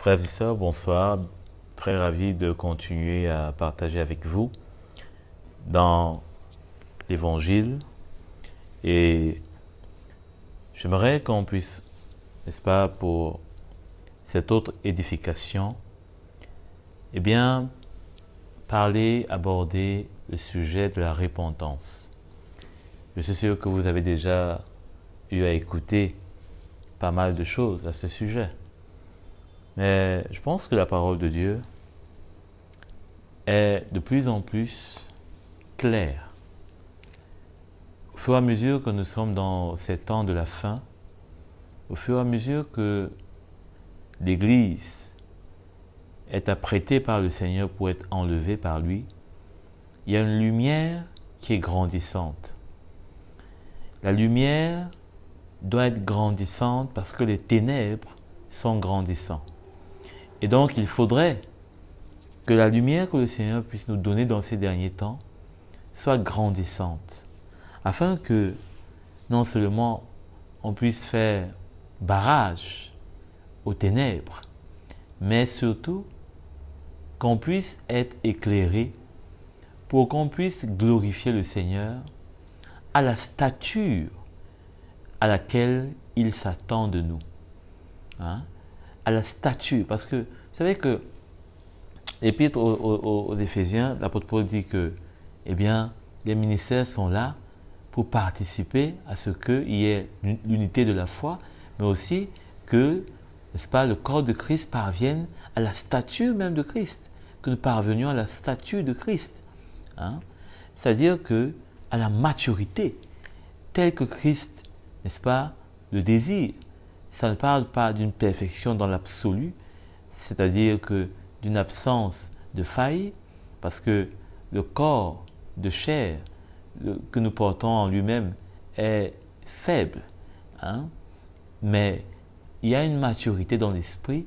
Frères et sœurs, bonsoir. Très ravi de continuer à partager avec vous dans l'Évangile. Et j'aimerais qu'on puisse, n'est-ce pas, pour cette autre édification, eh bien, aborder le sujet de la repentance. Je suis sûr que vous avez déjà eu à écouter pas mal de choses à ce sujet. Mais je pense que la parole de Dieu est de plus en plus claire. Au fur et à mesure que nous sommes dans ces temps de la fin, au fur et à mesure que l'Église est apprêtée par le Seigneur pour être enlevée par lui, il y a une lumière qui est grandissante. La lumière doit être grandissante parce que les ténèbres sont grandissantes. Et donc, il faudrait que la lumière que le Seigneur puisse nous donner dans ces derniers temps soit grandissante, afin que non seulement on puisse faire barrage aux ténèbres, mais surtout qu'on puisse être éclairé pour qu'on puisse glorifier le Seigneur à la stature à laquelle il s'attend de nous. À la stature, parce que vous savez que l'épître aux Éphésiens, l'apôtre Paul dit que, eh bien, les ministères sont là pour participer à ce qu'il y ait l'unité de la foi, mais aussi que, n'est-ce pas, le corps de Christ parvienne à la stature même de Christ, que nous parvenions à la stature de Christ. C'est-à-dire que à la maturité, telle que Christ, n'est-ce pas, le désire. Ça ne parle pas d'une perfection dans l'absolu, c'est-à-dire que d'une absence de faille, parce que le corps de chair que nous portons en lui-même est faible. Mais il y a une maturité dans l'esprit,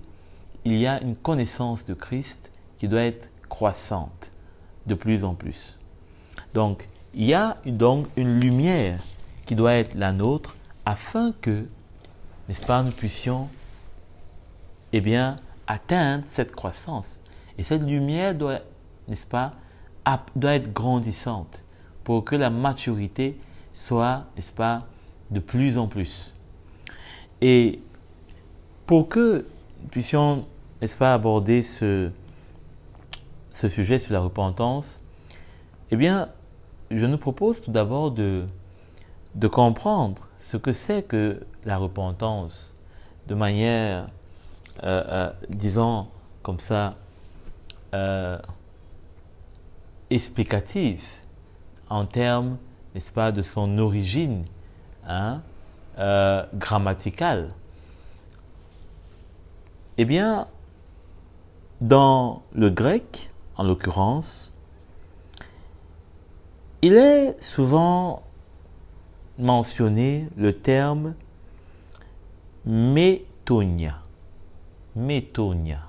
il y a une connaissance de Christ qui doit être croissante de plus en plus. Donc, il y a donc une lumière qui doit être la nôtre afin que, n'est-ce pas, nous puissions, eh bien, atteindre cette croissance. Et cette lumière doit, n'est-ce pas, doit être grandissante pour que la maturité soit, n'est-ce pas, de plus en plus. Et pour que nous puissions, n'est-ce pas, aborder ce sujet sur la repentance, eh bien, je nous propose tout d'abord de comprendre ce que c'est que la repentance de manière, disons comme ça, explicative en termes, n'est-ce pas, de son origine grammaticale. Eh bien, dans le grec, en l'occurrence, il est souvent mentionné le terme métonia. Métonia.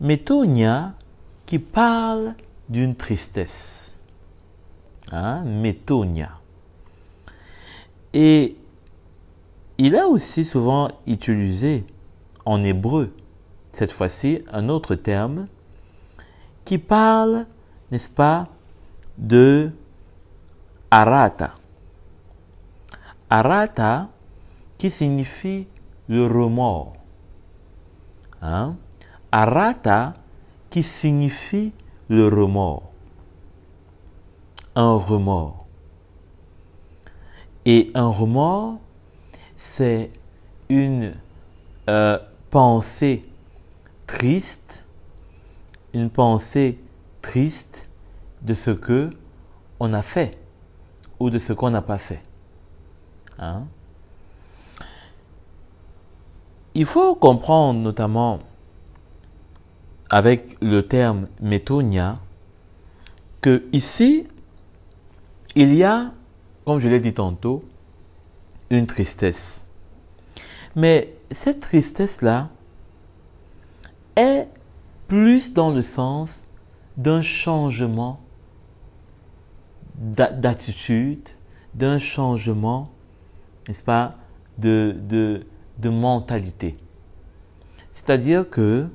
Métonia qui parle d'une tristesse. Métonia. Et il est aussi souvent utilisé en hébreu, cette fois-ci, un autre terme qui parle, n'est-ce pas, de arata. Arata qui signifie le remords. Arata qui signifie le remords. Un remords. Et un remords, c'est une pensée triste, une pensée triste de ce que on a fait ou de ce qu'on n'a pas fait. Il faut comprendre notamment avec le terme métonia que ici il y a, comme je l'ai dit tantôt, une tristesse. Mais cette tristesse-là est plus dans le sens d'un changement d'attitude, d'un changement, n'est-ce pas, de mentalité. C'est-à-dire que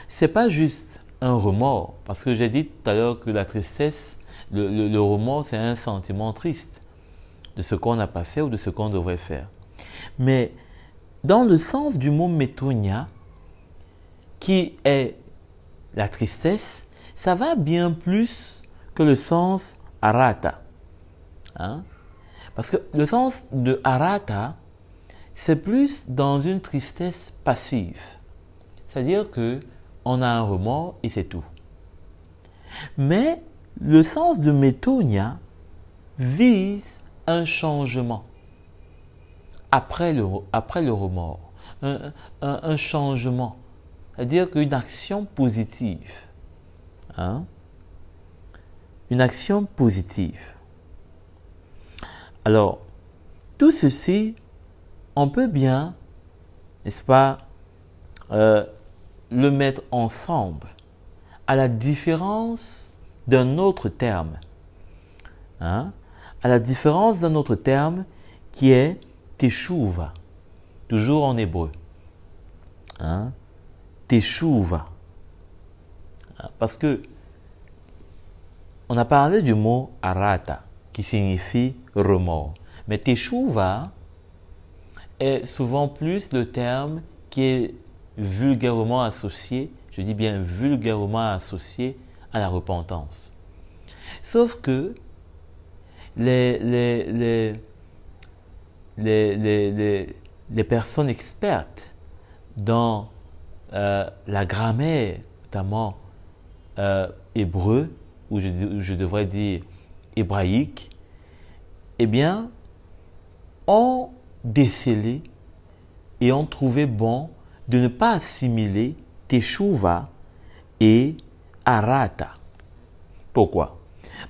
ce n'est pas juste un remords, parce que j'ai dit tout à l'heure que la tristesse, le remords, c'est un sentiment triste de ce qu'on n'a pas fait ou de ce qu'on devrait faire. Mais dans le sens du mot métonia, qui est la tristesse, ça va bien plus que le sens arata. Hein? Parce que le sens de arata, c'est plus dans une tristesse passive. C'est-à-dire qu'on a un remords et c'est tout. Mais le sens de métonia vise un changement après le remords, un changement, c'est-à-dire qu'une action positive. Hein? Une action positive. Alors, tout ceci, on peut bien, n'est-ce pas, le mettre ensemble, à la différence d'un autre terme. Hein? À la différence d'un autre terme qui est teshuva, toujours en hébreu. Hein? Teshuva. Parce que on a parlé du mot arata, qui signifie remords. Mais teshuva est souvent plus le terme qui est vulgairement associé, je dis bien vulgairement associé à la repentance. Sauf que les personnes expertes dans la grammaire, notamment hébreu, ou je devrais dire hébraïque, eh bien, ont décelé et ont trouvé bon de ne pas assimiler teshuva et arata. Pourquoi?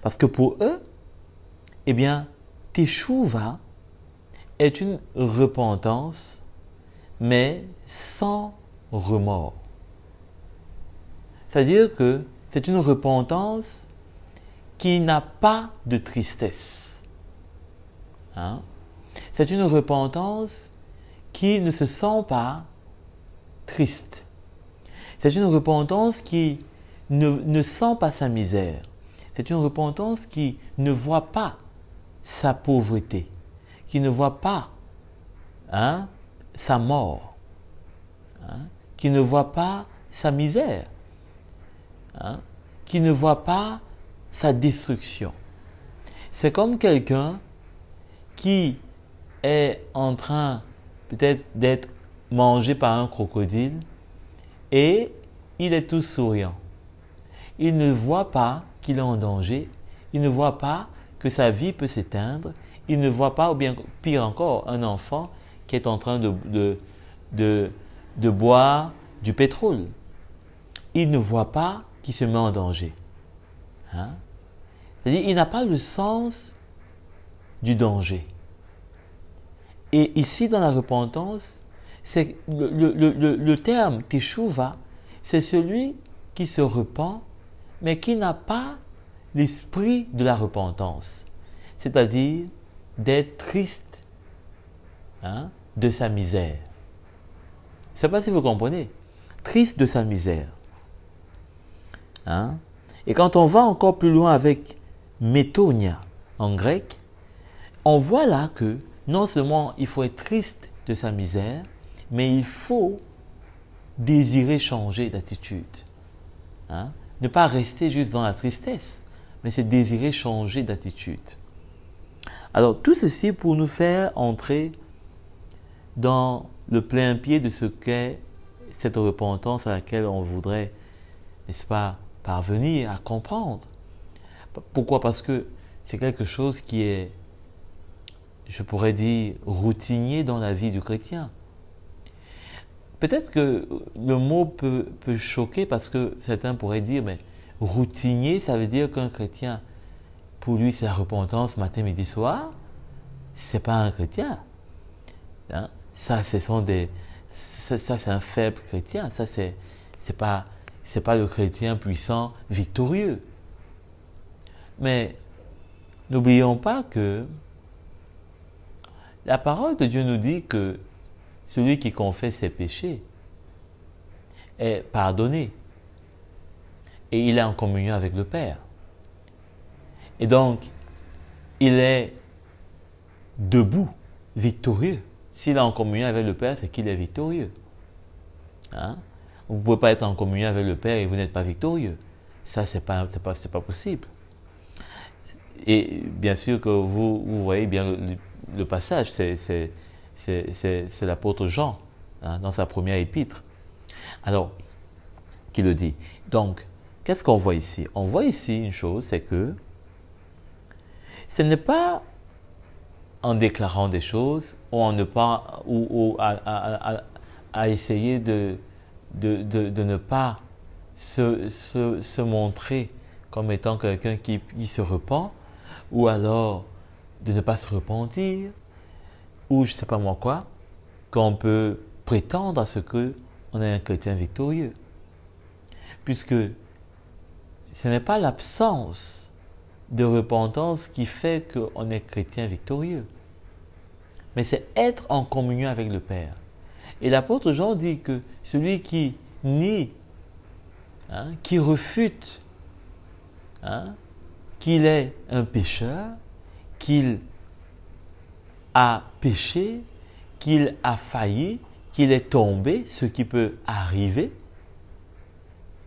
Parce que pour eux, eh bien, teshuva est une repentance, mais sans remords. C'est-à-dire que c'est une repentance qui n'a pas de tristesse. Hein? C'est une repentance qui ne se sent pas triste. C'est une repentance qui ne sent pas sa misère. C'est une repentance qui ne voit pas sa pauvreté, qui ne voit pas sa mort, qui ne voit pas sa misère, qui ne voit pas sa destruction. C'est comme quelqu'un qui est en train peut-être d'être mangé par un crocodile et il est tout souriant. Il ne voit pas qu'il est en danger, il ne voit pas que sa vie peut s'éteindre, il ne voit pas, ou bien pire encore, un enfant qui est en train de boire du pétrole. Il ne voit pas qu'il se met en danger. C'est-à-dire, il n'a pas le sens du danger. Et ici, dans la repentance, c'est le terme teshuva, c'est celui qui se repent, mais qui n'a pas l'esprit de la repentance. C'est-à-dire d'être triste de sa misère. Je ne sais pas si vous comprenez. Triste de sa misère. Et quand on va encore plus loin avec métonia en grec, on voit là que non seulement il faut être triste de sa misère, mais il faut désirer changer d'attitude. Ne pas rester juste dans la tristesse, mais c'est désirer changer d'attitude. Alors tout ceci pour nous faire entrer dans le plein pied de ce qu'est cette repentance à laquelle on voudrait, n'est-ce pas, parvenir à comprendre. Pourquoi? Parce que c'est quelque chose qui est, je pourrais dire, routinier dans la vie du chrétien. Peut-être que le mot peut choquer parce que certains pourraient dire, mais routinier, ça veut dire qu'un chrétien, pour lui, c'est la repentance matin, midi, soir. C'est pas un chrétien. Ça, c'est un faible chrétien. Ça, c'est pas le chrétien puissant, victorieux. Mais n'oublions pas que la parole de Dieu nous dit que celui qui confesse ses péchés est pardonné. Et il est en communion avec le Père. Et donc, il est debout, victorieux. S'il est en communion avec le Père, c'est qu'il est victorieux. Hein? Vous ne pouvez pas être en communion avec le Père et vous n'êtes pas victorieux. Ça, c'est pas possible. Et bien sûr que vous voyez bien le passage, c'est l'apôtre Jean, hein, dans sa première épître. Alors, qui le dit. Donc, qu'est-ce qu'on voit ici? On voit ici une chose, c'est que ce n'est pas en déclarant des choses ou à essayer de ne pas se montrer comme étant quelqu'un qui se repent, ou alors de ne pas se repentir, ou je ne sais pas moi quoi, qu'on peut prétendre à ce qu'on est un chrétien victorieux. Puisque ce n'est pas l'absence de repentance qui fait qu'on est chrétien victorieux, mais c'est être en communion avec le Père. Et l'apôtre Jean dit que celui qui nie, hein, qui refute, hein, qu'il est un pécheur, qu'il a péché, qu'il a failli, qu'il est tombé, ce qui peut arriver,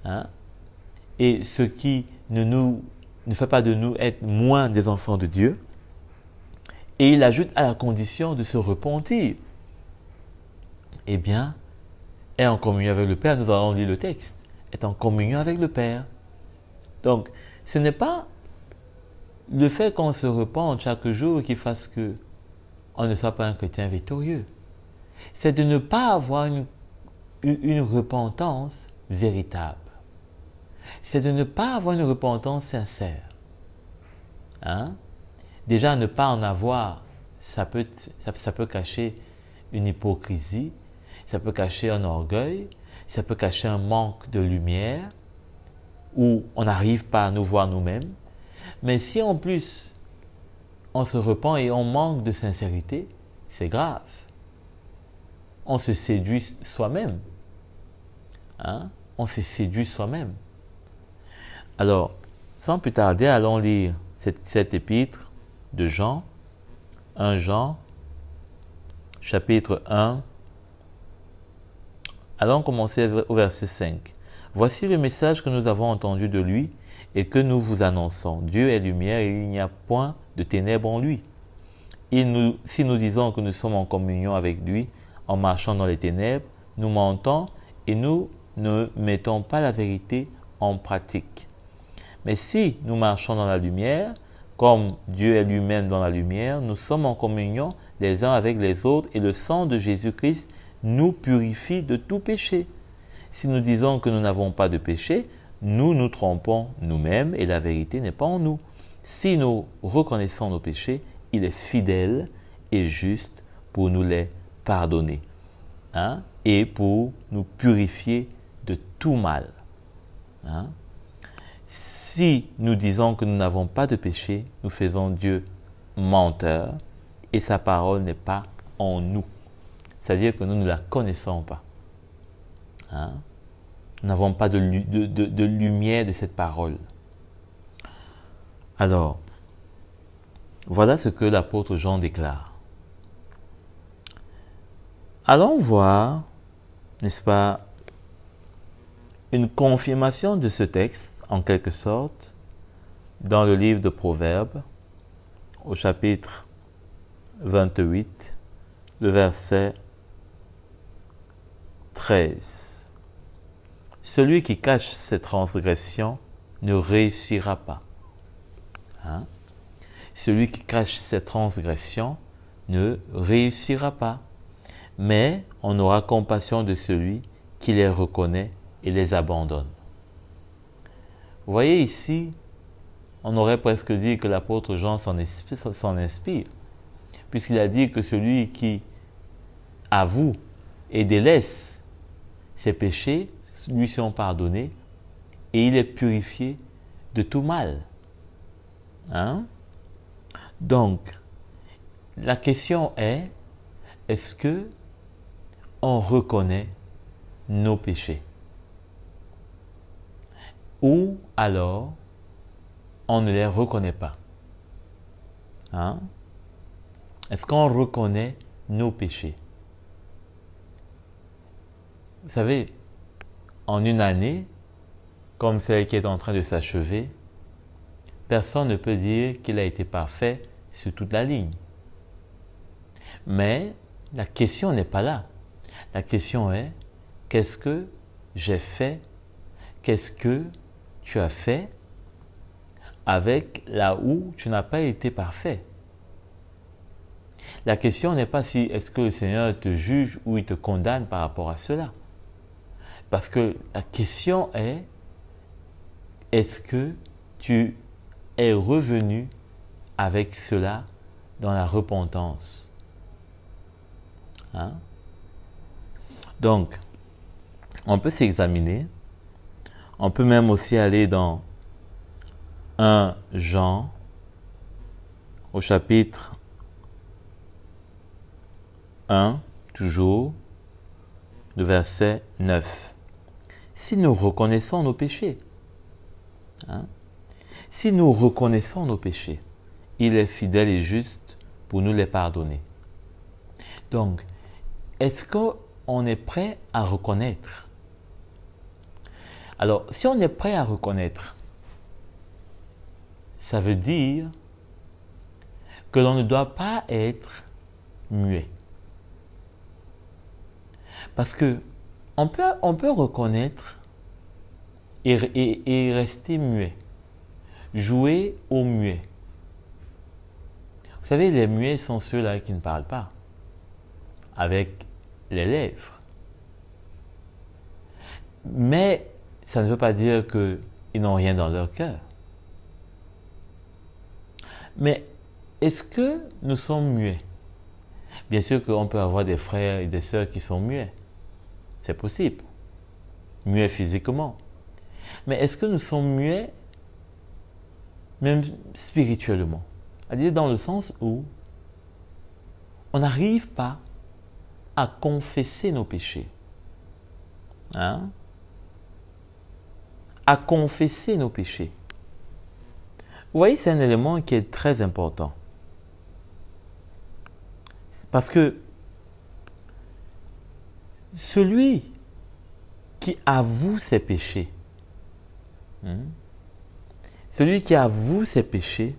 hein, et ce qui ne fait pas de nous être moins des enfants de Dieu. Et il ajoute à la condition de se repentir. Eh bien, est en communion avec le Père, nous allons lire le texte, est en communion avec le Père. Donc, ce n'est pas le fait qu'on se repente chaque jour qui fasse qu'on ne soit pas un chrétien victorieux. C'est de ne pas avoir une repentance véritable. C'est de ne pas avoir une repentance sincère. Hein? Déjà, ne pas en avoir, ça peut cacher une hypocrisie, ça peut cacher un orgueil, ça peut cacher un manque de lumière, où on n'arrive pas à nous voir nous-mêmes. Mais si en plus, on se repent et on manque de sincérité, c'est grave. On se séduit soi-même. Hein? On se séduit soi-même. Alors, sans plus tarder, allons lire cette épître de Jean, 1 Jean, chapitre 1. Allons commencer au verset 5. Voici le message que nous avons entendu de lui et que nous vous annonçons. Dieu est lumière et il n'y a point de ténèbres en lui. Si nous disons que nous sommes en communion avec lui en marchant dans les ténèbres, nous mentons et nous ne mettons pas la vérité en pratique. Mais si nous marchons dans la lumière, comme Dieu est lui-même dans la lumière, nous sommes en communion les uns avec les autres et le sang de Jésus-Christ nous purifie de tout péché. Si nous disons que nous n'avons pas de péché, nous nous trompons nous-mêmes et la vérité n'est pas en nous. Si nous reconnaissons nos péchés, il est fidèle et juste pour nous les pardonner, hein, et pour nous purifier de tout mal. Hein. Si nous disons que nous n'avons pas de péché, nous faisons Dieu menteur et sa parole n'est pas en nous. C'est-à-dire que nous ne la connaissons pas. Hein? Nous n'avons pas de lumière de cette parole. Alors, voilà ce que l'apôtre Jean déclare. Allons voir, n'est-ce pas, une confirmation de ce texte, en quelque sorte, dans le livre de Proverbes, au chapitre 28, le verset 13. Celui qui cache ses transgressions ne réussira pas. Hein? Celui qui cache ses transgressions ne réussira pas. Mais on aura compassion de celui qui les reconnaît et les abandonne. Vous voyez ici, on aurait presque dit que l'apôtre Jean s'en inspire, puisqu'il a dit que celui qui avoue et délaisse ses péchés lui sont pardonnés et il est purifié de tout mal. Hein? Donc, la question est-ce que on reconnaît nos péchés? ou alors on ne les reconnaît pas. Hein? Est-ce qu'on reconnaît nos péchés? Vous savez, en une année, comme celle qui est en train de s'achever, personne ne peut dire qu'il a été parfait sur toute la ligne. Mais la question n'est pas là. La question est, qu'est-ce que j'ai fait? Qu'est-ce que tu as fait avec là où tu n'as pas été parfait? La question n'est pas si est-ce que le Seigneur te juge ou il te condamne par rapport à cela. Parce que la question est, est-ce que tu es revenu avec cela dans la repentance? Hein? Donc, on peut s'examiner. On peut même aussi aller dans 1 Jean, au chapitre 1, toujours, le verset 9. Si nous reconnaissons nos péchés, hein, si nous reconnaissons nos péchés, il est fidèle et juste pour nous les pardonner. Donc, est-ce qu'on est prêt à reconnaître? Alors, si on est prêt à reconnaître, ça veut dire que l'on ne doit pas être muet. Parce que on peut reconnaître et rester muet. Jouer au muet. Vous savez, les muets sont ceux-là qui ne parlent pas avec les lèvres. Mais ça ne veut pas dire qu'ils n'ont rien dans leur cœur. Mais est-ce que nous sommes muets? Bien sûr qu'on peut avoir des frères et des sœurs qui sont muets. C'est possible. Muets physiquement. Mais est-ce que nous sommes muets même spirituellement? C'est-à-dire dans le sens où on n'arrive pas à confesser nos péchés. Hein? À confesser nos péchés. Vous voyez, c'est un élément qui est très important. Parce que celui qui avoue ses péchés, celui qui avoue ses péchés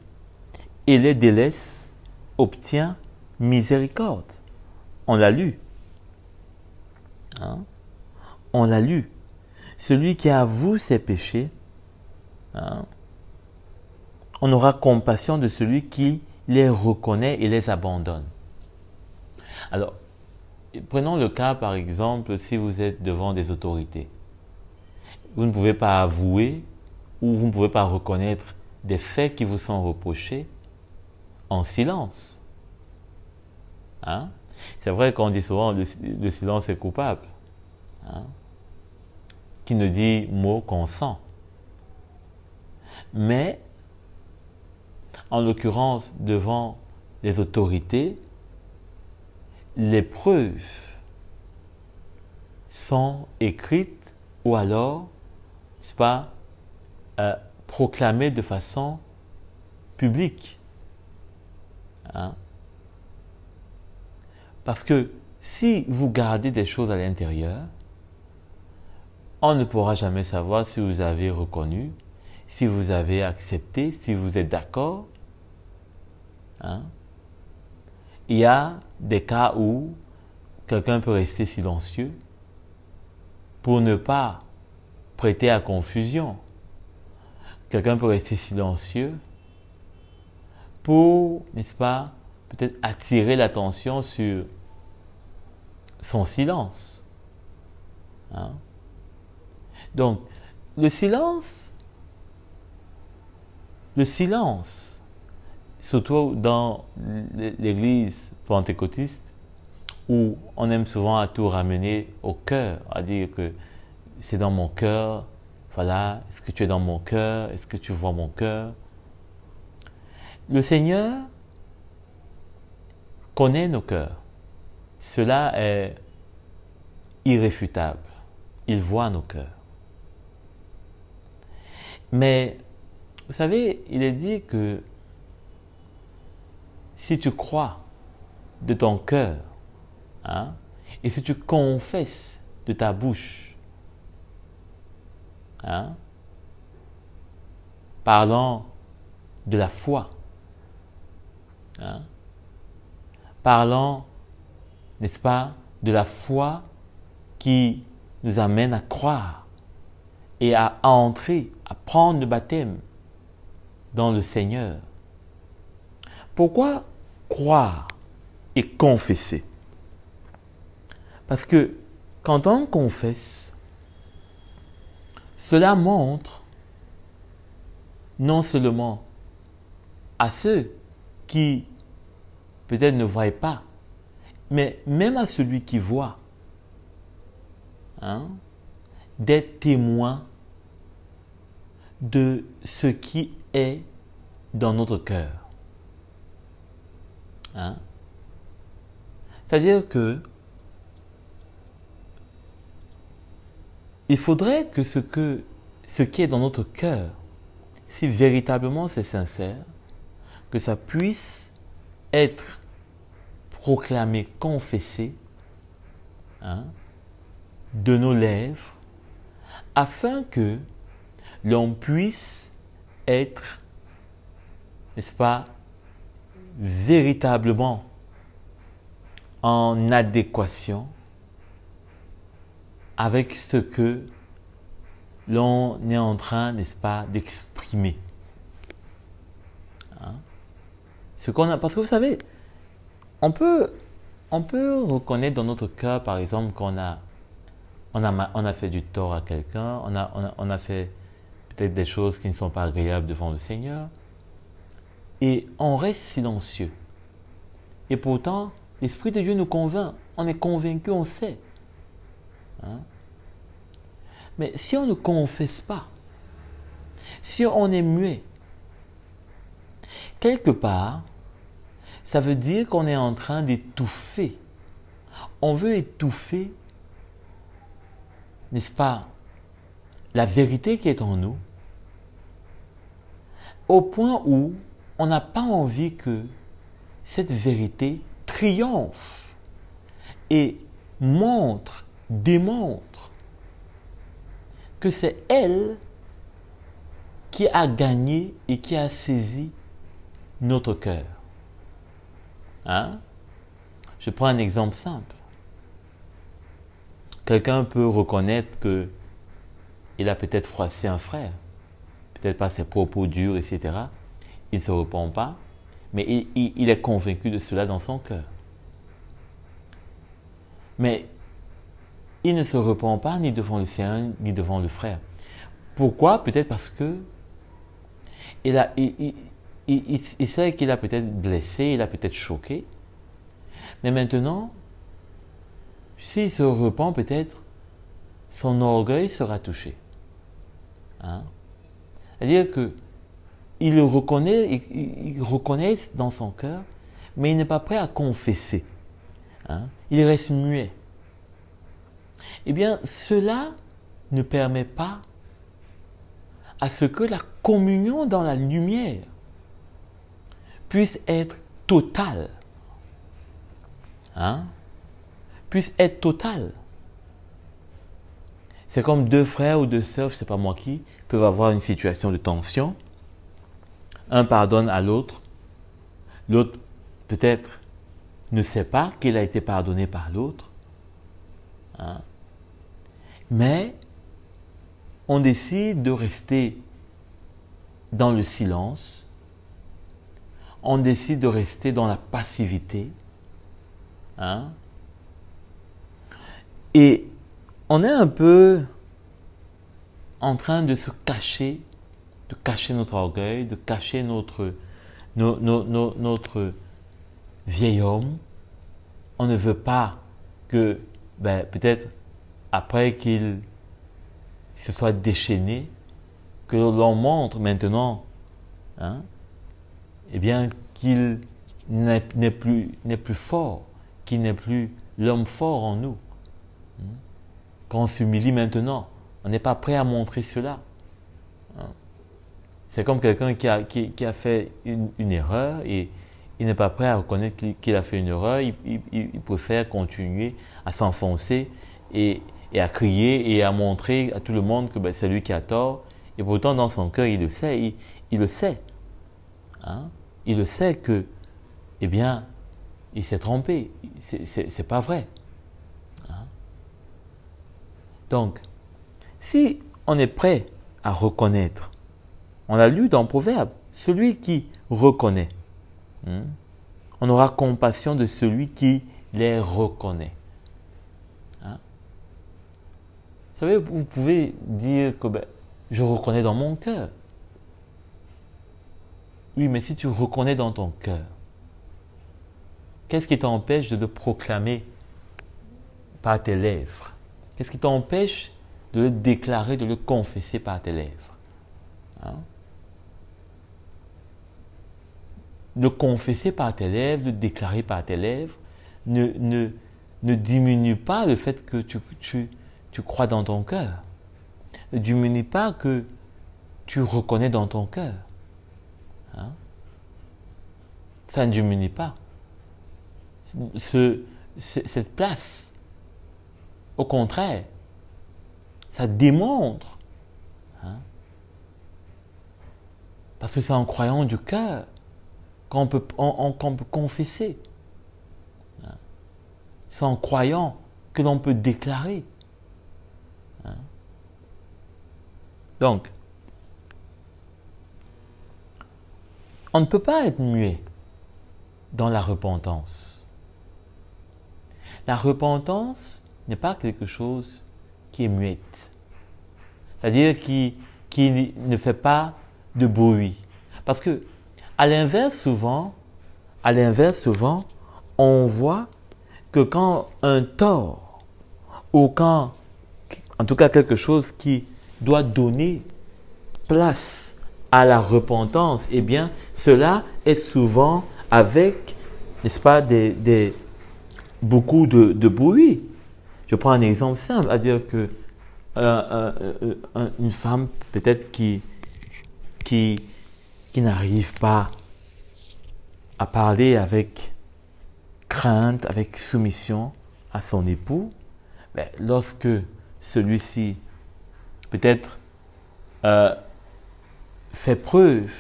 et les délaisse, obtient miséricorde. On l'a lu. Hein? On l'a lu. Celui qui avoue ses péchés, hein, on aura compassion de celui qui les reconnaît et les abandonne. Alors, prenons le cas par exemple si vous êtes devant des autorités. Vous ne pouvez pas avouer ou vous ne pouvez pas reconnaître des faits qui vous sont reprochés en silence. Hein? C'est vrai qu'on dit souvent le silence est coupable. Hein? Qui ne dit mot consent. Mais, en l'occurrence, devant les autorités, les preuves sont écrites ou alors, n'est-ce pas, proclamées de façon publique. Hein? Parce que si vous gardez des choses à l'intérieur, on ne pourra jamais savoir si vous avez reconnu, si vous avez accepté, si vous êtes d'accord. Hein? Il y a des cas où quelqu'un peut rester silencieux pour ne pas prêter à confusion. Quelqu'un peut rester silencieux pour, n'est-ce pas, peut-être attirer l'attention sur son silence. Hein? Donc, le silence, surtout dans l'église pentecôtiste, où on aime souvent à tout ramener au cœur, à dire que c'est dans mon cœur, voilà, est-ce que tu es dans mon cœur, est-ce que tu vois mon cœur? Le Seigneur connaît nos cœurs. Cela est irréfutable. Il voit nos cœurs. Mais, vous savez, il est dit que si tu crois de ton cœur, hein, et si tu confesses de ta bouche, hein, parlant de la foi, hein, parlant, n'est-ce pas, de la foi qui nous amène à croire et à entrer, à prendre le baptême dans le Seigneur. Pourquoi croire et confesser? Parce que quand on confesse, cela montre non seulement à ceux qui peut-être ne voient pas, mais même à celui qui voit, hein, d'être témoin de ce qui est dans notre cœur. Hein? C'est-à-dire que il faudrait que ce qui est dans notre cœur, si véritablement c'est sincère, que ça puisse être proclamé, confessé, hein, de nos lèvres, afin que l'on puisse être, n'est-ce pas, véritablement en adéquation avec ce que l'on est en train, n'est-ce pas, d'exprimer. Hein? Ce qu'on a, parce que vous savez, on peut reconnaître dans notre cœur, par exemple, qu'on a fait du tort à quelqu'un, on a fait peut-être des choses qui ne sont pas agréables devant le Seigneur, et on reste silencieux. Et pourtant, l'Esprit de Dieu nous convainc, on est convaincu, on sait. Hein? Mais si on ne confesse pas, si on est muet, quelque part, ça veut dire qu'on est en train d'étouffer. On veut étouffer, n'est-ce pas, la vérité qui est en nous, au point où on n'a pas envie que cette vérité triomphe et démontre que c'est elle qui a gagné et qui a saisi notre cœur. Hein? Je prends un exemple simple. Quelqu'un peut reconnaître que il a peut-être froissé un frère, peut-être par ses propos durs, etc. Il ne se repent pas, mais il est convaincu de cela dans son cœur. Mais il ne se repent pas ni devant le Seigneur, ni devant le frère. Pourquoi? Peut-être parce que il sait qu'il a peut-être blessé, il a peut-être choqué. Mais maintenant, s'il se repent, peut-être son orgueil sera touché. Hein? C'est-à-dire que il le reconnaît, il reconnaît dans son cœur, mais il n'est pas prêt à confesser. Hein? Il reste muet. Eh bien, cela ne permet pas à ce que la communion dans la lumière puisse être totale. Hein? Puisse être totale. C'est comme deux frères ou deux sœurs, je ne sais pas moi qui, peuvent avoir une situation de tension. Un pardonne à l'autre. L'autre, peut-être, ne sait pas qu'il a été pardonné par l'autre. Hein? Mais on décide de rester dans le silence. On décide de rester dans la passivité. Hein? Et on est un peu en train de se cacher, de cacher notre orgueil, de cacher notre vieil homme. On ne veut pas que, peut-être, après qu'il se soit déchaîné, que l'on montre maintenant, hein, eh bien, qu'il n'est plus fort, qu'il n'est plus l'homme fort en nous. Qu'on s'humilie maintenant, on n'est pas prêt à montrer cela. Hein. C'est comme quelqu'un qui a fait une erreur et il n'est pas prêt à reconnaître qu'il a fait une erreur. Il préfère continuer à s'enfoncer et à crier et à montrer à tout le monde que c'est lui qui a tort. Et pourtant, dans son cœur, il le sait. Il le sait. Hein? Il le sait que, eh bien, il s'est trompé. C'est pas vrai. Hein? Donc, si on est prêt à reconnaître, on l'a lu dans Proverbe, celui qui reconnaît, on aura compassion de celui qui les reconnaît. Hein? Vous savez, vous pouvez dire que je reconnais dans mon cœur. Oui, mais si tu reconnais dans ton cœur, qu'est-ce qui t'empêche de le proclamer par tes lèvres? Qu'est-ce qui t'empêche de le déclarer, de le confesser par tes lèvres? Hein? Le confesser par tes lèvres, le déclarer par tes lèvres, ne diminue pas le fait que tu crois dans ton cœur. Ne diminue pas que tu reconnais dans ton cœur. Hein? Ça ne diminue pas. Cette place, au contraire, ça démontre, hein? Parce que c'est en croyant du cœur qu'on peut confesser. Hein? C'est en croyant que l'on peut déclarer. Hein? Donc, on ne peut pas être muet dans la repentance. La repentance n'est pas quelque chose qui est muette. C'est-à-dire qui ne fait pas de bruit. Parce que, à l'inverse, souvent, on voit que quand un tort, ou quand, en tout cas quelque chose qui doit donner place à la repentance, eh bien, cela est souvent avec, n'est-ce pas, beaucoup de bruit. Je prends un exemple simple, à dire que une femme peut-être qui n'arrive pas à parler avec crainte, avec soumission à son époux, lorsque celui-ci peut-être fait preuve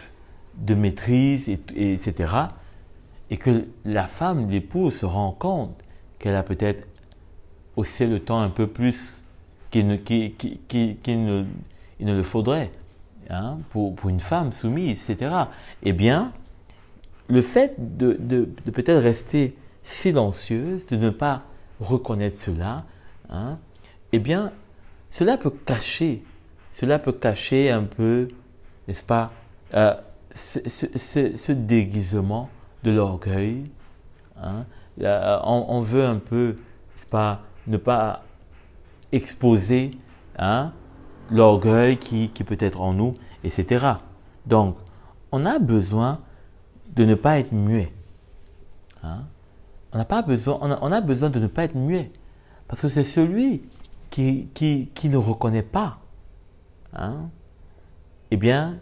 de maîtrise, etc., et que la femme, l'époux, se rend compte qu'elle a peut-être haussé le ton un peu plus qu'il ne le faudrait, hein, pour une femme soumise, etc. Eh bien, le fait de peut-être rester silencieuse, de ne pas reconnaître cela, hein, eh bien, cela peut cacher un peu, n'est-ce pas, ce déguisement de l'orgueil. Hein. On veut un peu, n'est-ce pas, ne pas exposer, hein, l'orgueil qui peut être en nous, etc. Donc, on a besoin de ne pas être muet. Hein. On a besoin de ne pas être muet. Parce que c'est celui qui ne reconnaît pas, hein, eh bien,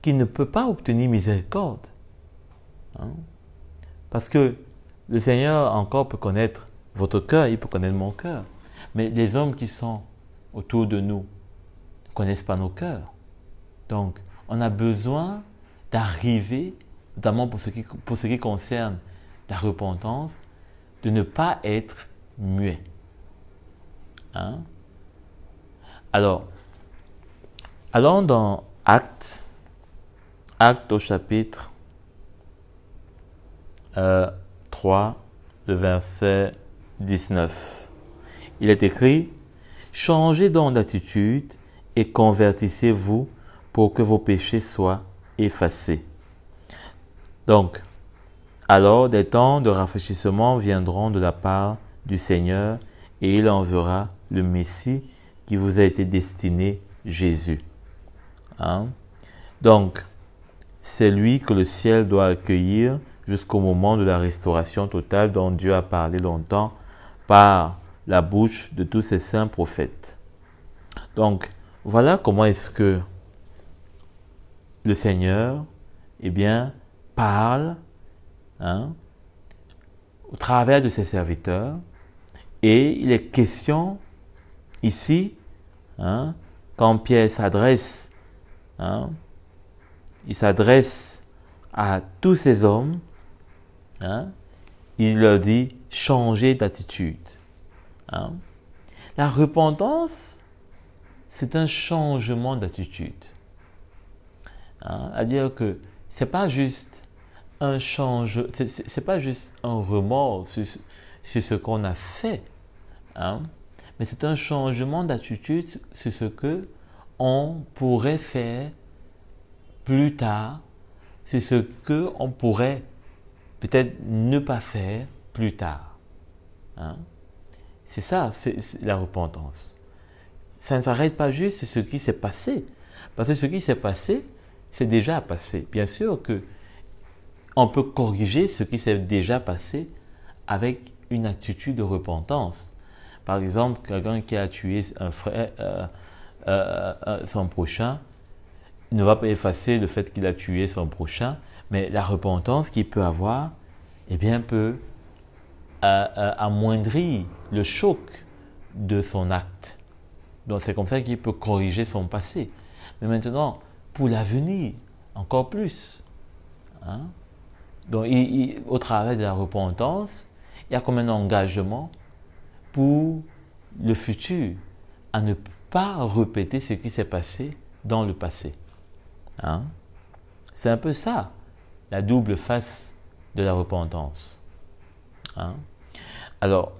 qui ne peut pas obtenir miséricorde. Hein. Parce que le Seigneur encore peut connaître votre cœur, il peut connaître mon cœur. Mais les hommes qui sont autour de nous ne connaissent pas nos cœurs. Donc, on a besoin d'arriver, notamment pour ce qui concerne la repentance, de ne pas être muet. Hein? Alors, allons dans Actes au chapitre 3, le verset 19. Il est écrit: « Changez donc d'attitude et convertissez-vous pour que vos péchés soient effacés. » Donc, alors des temps de rafraîchissement viendront de la part du Seigneur et il enverra le Messie qui vous a été destiné, Jésus. Hein? Donc, c'est lui que le ciel doit accueillir jusqu'au moment de la restauration totale dont Dieu a parlé longtemps par la bouche de tous ses saints prophètes. Donc, voilà comment est-ce que le Seigneur, eh bien, parle au travers de ses serviteurs, et il est question ici, quand Pierre s'adresse, il s'adresse à tous ces hommes, il leur dit changer d'attitude. La repentance, c'est un changement d'attitude. C'est-à-dire que c'est pas juste c'est pas juste un remords sur ce qu'on a fait, mais c'est un changement d'attitude sur ce que on pourrait faire plus tard, sur ce que on pourrait peut-être ne pas faire plus tard. C'est ça, c'est la repentance. Ça ne s'arrête pas juste sur ce qui s'est passé, parce que ce qui s'est passé, c'est déjà passé. Bien sûr que on peut corriger ce qui s'est déjà passé avec une attitude de repentance. Par exemple, quelqu'un qui a tué un frère, son prochain, ne va pas effacer le fait qu'il a tué son prochain, mais la repentance qu'il peut avoir, eh bien, peut amoindrir le choc de son acte. Donc, c'est comme ça qu'il peut corriger son passé. Mais maintenant, pour l'avenir, encore plus. Donc, au travers de la repentance, il y a comme un engagement pour le futur, à ne pas répéter ce qui s'est passé dans le passé. C'est un peu ça, la double face de la repentance. Alors,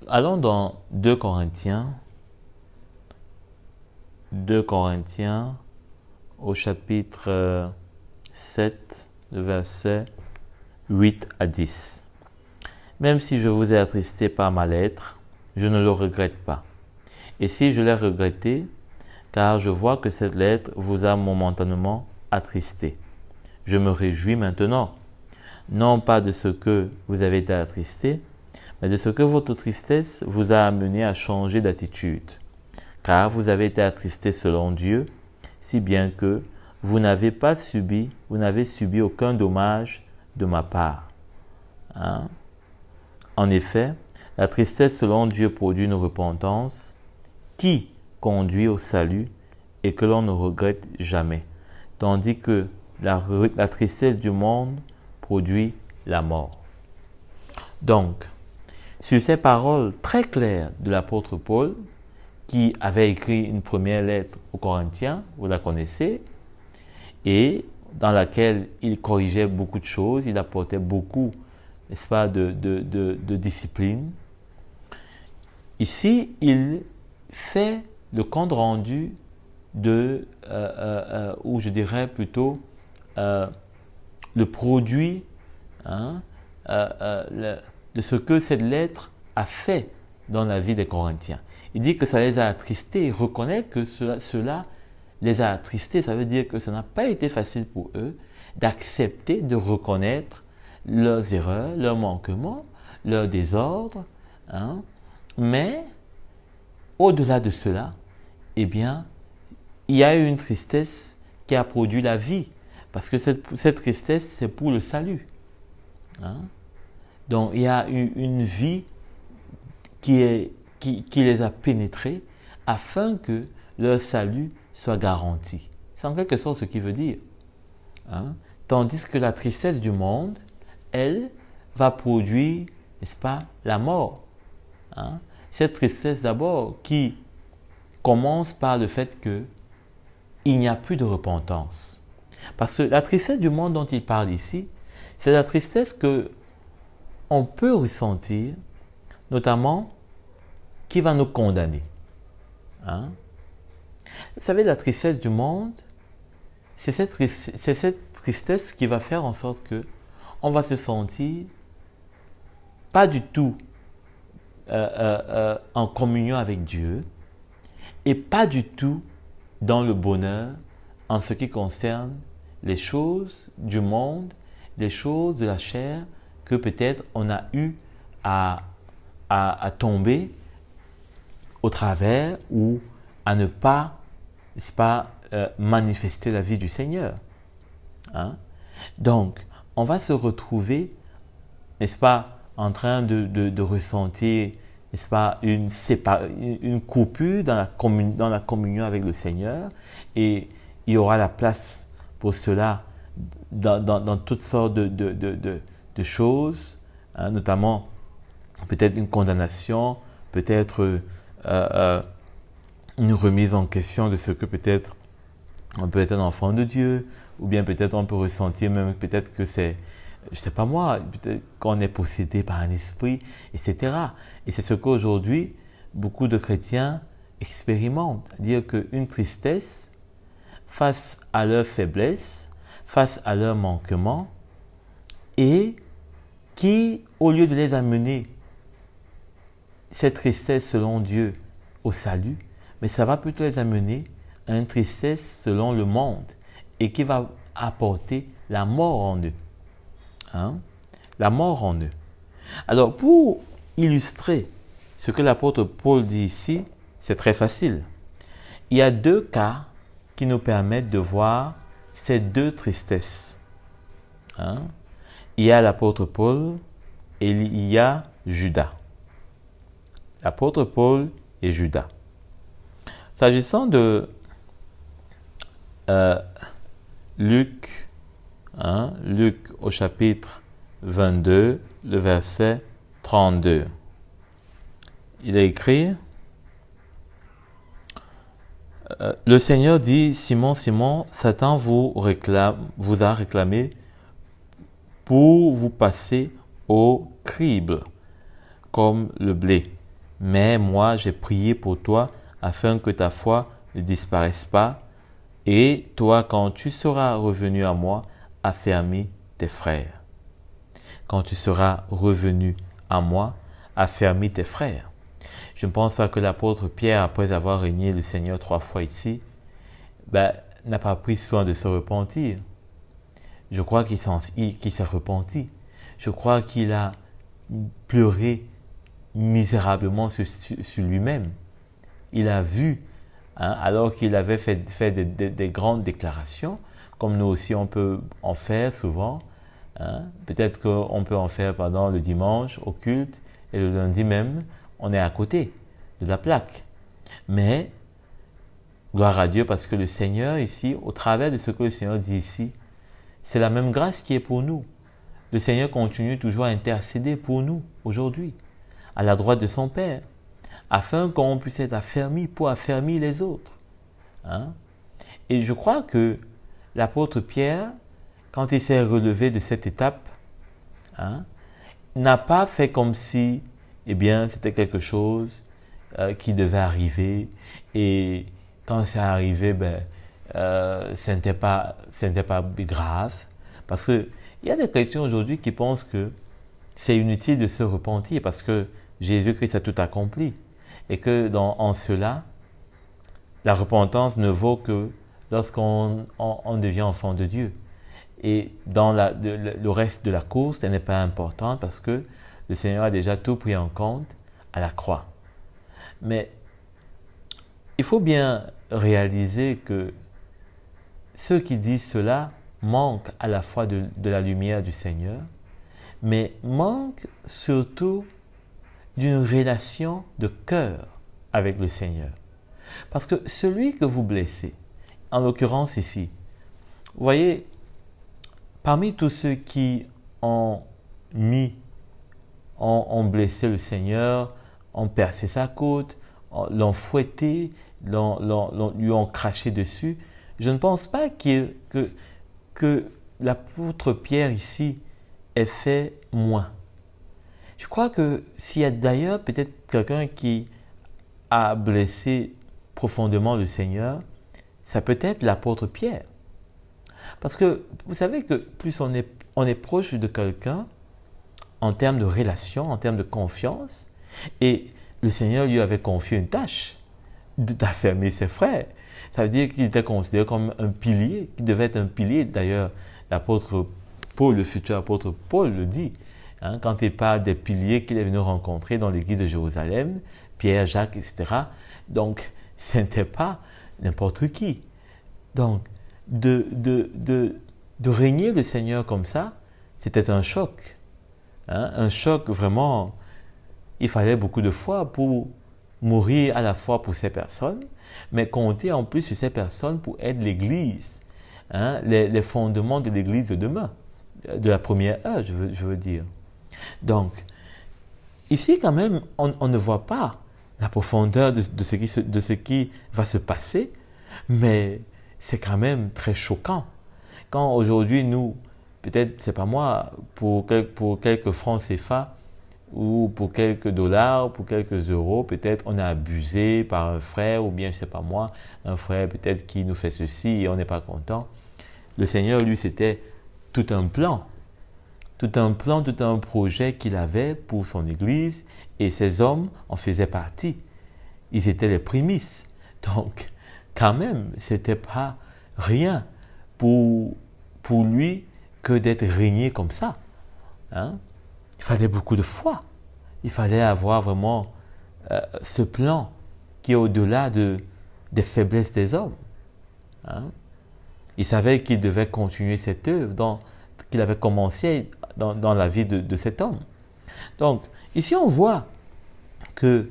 allons dans 2 Corinthiens au chapitre 7, le verset 8 à 10. Même si je vous ai attristé par ma lettre, je ne le regrette pas. Et si je l'ai regretté, car je vois que cette lettre vous a momentanément attristé. Je me réjouis maintenant, non pas de ce que vous avez été attristé, mais de ce que votre tristesse vous a amené à changer d'attitude. Car vous avez été attristé selon Dieu, si bien que vous n'avez subi aucun dommage de ma part. En effet, la tristesse selon Dieu produit une repentance qui conduit au salut et que l'on ne regrette jamais, tandis que la tristesse du monde produit la mort. Donc, sur ces paroles très claires de l'apôtre Paul, qui avait écrit une première lettre aux Corinthiens, vous la connaissez, et dans laquelle il corrigeait beaucoup de choses, il apportait beaucoup, n'est-ce pas, de discipline. Ici, il fait le compte rendu ou je dirais plutôt le produit de ce que cette lettre a fait dans la vie des Corinthiens. Il dit que ça les a attristés. Il reconnaît que cela les a attristés. Ça veut dire que ça n'a pas été facile pour eux d'accepter, de reconnaître leurs erreurs, leurs manquements, leurs désordres. Mais au-delà de cela, eh bien, il y a eu une tristesse qui a produit la vie. Parce que cette tristesse, c'est pour le salut. Donc, il y a eu une vie qui les a pénétrés afin que leur salut soit garanti. C'est en quelque sorte ce qu'il veut dire. Tandis que la tristesse du monde, elle, va produire, n'est-ce pas, la mort. Cette tristesse d'abord qui commence par le fait qu'il n'y a plus de repentance. Parce que la tristesse du monde dont il parle ici, c'est la tristesse que on peut ressentir, notamment qui va nous condamner. Vous savez, la tristesse du monde, c'est cette tristesse qui va faire en sorte que on va se sentir pas du tout en communion avec Dieu et pas du tout dans le bonheur en ce qui concerne les choses du monde, les choses de la chair que peut-être on a eu à tomber au travers ou à ne pas, n'est-ce pas, manifester la vie du Seigneur. Hein? Donc, on va se retrouver, n'est-ce pas, en train de ressentir, n'est-ce pas, une coupure dans la communion avec le Seigneur, et il y aura la place pour cela dans toutes sortes de choses, hein, notamment peut-être une condamnation, peut-être une remise en question de ce que peut-être on peut être un enfant de Dieu, ou bien peut-être on peut ressentir même peut-être que c'est, je ne sais pas moi, peut-être qu'on est possédé par un esprit, etc. Et c'est ce qu'aujourd'hui, beaucoup de chrétiens expérimentent, c'est-à-dire qu'une tristesse face à leur faiblesse, face à leur manquement, et qui, au lieu de les amener, cette tristesse selon Dieu, au salut, mais ça va plutôt les amener à une tristesse selon le monde et qui va apporter la mort en eux. Hein? La mort en eux. Alors, pour illustrer ce que l'apôtre Paul dit ici, c'est très facile. Il y a deux cas qui nous permettent de voir ces deux tristesses. Hein? Il y a l'apôtre Paul et il y a Judas. L'apôtre Paul et Judas. S'agissant de Luc, hein, Luc au chapitre 22, le verset 32. Il est écrit, le Seigneur dit, Simon, Simon, Satan vous a réclamé pour vous passer au crible comme le blé. Mais moi, j'ai prié pour toi afin que ta foi ne disparaisse pas. Et toi, quand tu seras revenu à moi, affermis tes frères. Quand tu seras revenu à moi, affermis tes frères. Je ne pense pas que l'apôtre Pierre, après avoir régné le Seigneur 3 fois ici, n'a pas pris soin de se repentir. Je crois qu'il s'est repenti. Je crois qu'il a pleuré misérablement sur lui-même. Il a vu, hein, alors qu'il avait fait des grandes déclarations, comme nous aussi on peut en faire souvent. Hein. Peut-être qu'on peut en faire pendant le dimanche au culte et le lundi même, on est à côté de la plaque. Mais, gloire à Dieu, parce que le Seigneur ici, au travers de ce que le Seigneur dit ici, c'est la même grâce qui est pour nous. Le Seigneur continue toujours à intercéder pour nous aujourd'hui, à la droite de son Père, afin qu'on puisse être affermis pour affermir les autres. Hein? Et je crois que l'apôtre Pierre, quand il s'est relevé de cette étape, hein, n'a pas fait comme si, eh bien, c'était quelque chose qui devait arriver. Et quand c'est arrivé, ce n'était pas grave. Parce qu'il y a des chrétiens aujourd'hui qui pensent que c'est inutile de se repentir parce que Jésus-Christ a tout accompli. Et que en cela, la repentance ne vaut que lorsqu'on devient enfant de Dieu. Et dans le reste de la course, elle n'est pas importante parce que le Seigneur a déjà tout pris en compte à la croix. Mais il faut bien réaliser que ceux qui disent cela manquent à la fois de la lumière du Seigneur, mais manquent surtout d'une relation de cœur avec le Seigneur. Parce que celui que vous blessez, en l'occurrence ici, vous voyez, parmi tous ceux qui ont blessé le Seigneur, ont percé sa côte, l'ont fouetté, lui ont craché dessus, je ne pense pas que l'apôtre Pierre ici ait fait moins. Je crois que s'il y a d'ailleurs peut-être quelqu'un qui a blessé profondément le Seigneur, ça peut être l'apôtre Pierre. Parce que vous savez que plus on est proche de quelqu'un en termes de relation, en termes de confiance, et le Seigneur lui avait confié une tâche d'affermir ses frères. Ça veut dire qu'il était considéré comme un pilier, qu'il devait être un pilier. D'ailleurs, l'apôtre Paul, le futur apôtre Paul le dit, hein, quand il parle des piliers qu'il est venu rencontrer dans l'église de Jérusalem, Pierre, Jacques, etc. Donc, ce n'était pas n'importe qui. Donc, de régner le Seigneur comme ça, c'était un choc. Hein? Un choc vraiment, il fallait beaucoup de foi pour mourir à la fois pour ces personnes, mais compter en plus sur ces personnes pour être l'Église, hein? Les fondements de l'Église de demain, de la première heure, je veux dire. Donc, ici quand même, on ne voit pas la profondeur de ce qui va se passer, mais c'est quand même très choquant. Quand aujourd'hui, nous, peut-être, c'est pas moi, pour quelques francs CFA, ou pour quelques dollars, pour quelques euros, peut-être on a abusé par un frère, ou bien, je sais pas moi, un frère peut-être qui nous fait ceci et on n'est pas content. Le Seigneur, lui, c'était tout un plan, tout un projet qu'il avait pour son Église, et ces hommes en faisaient partie. Ils étaient les prémices. Donc, quand même, c'était pas rien pour lui que d'être régné comme ça. Hein? Il fallait beaucoup de foi. Il fallait avoir vraiment ce plan qui est au-delà des faiblesses des hommes. Hein? Il savait qu'il devait continuer cette œuvre qu'il avait commencé dans la vie de cet homme. Donc, ici on voit que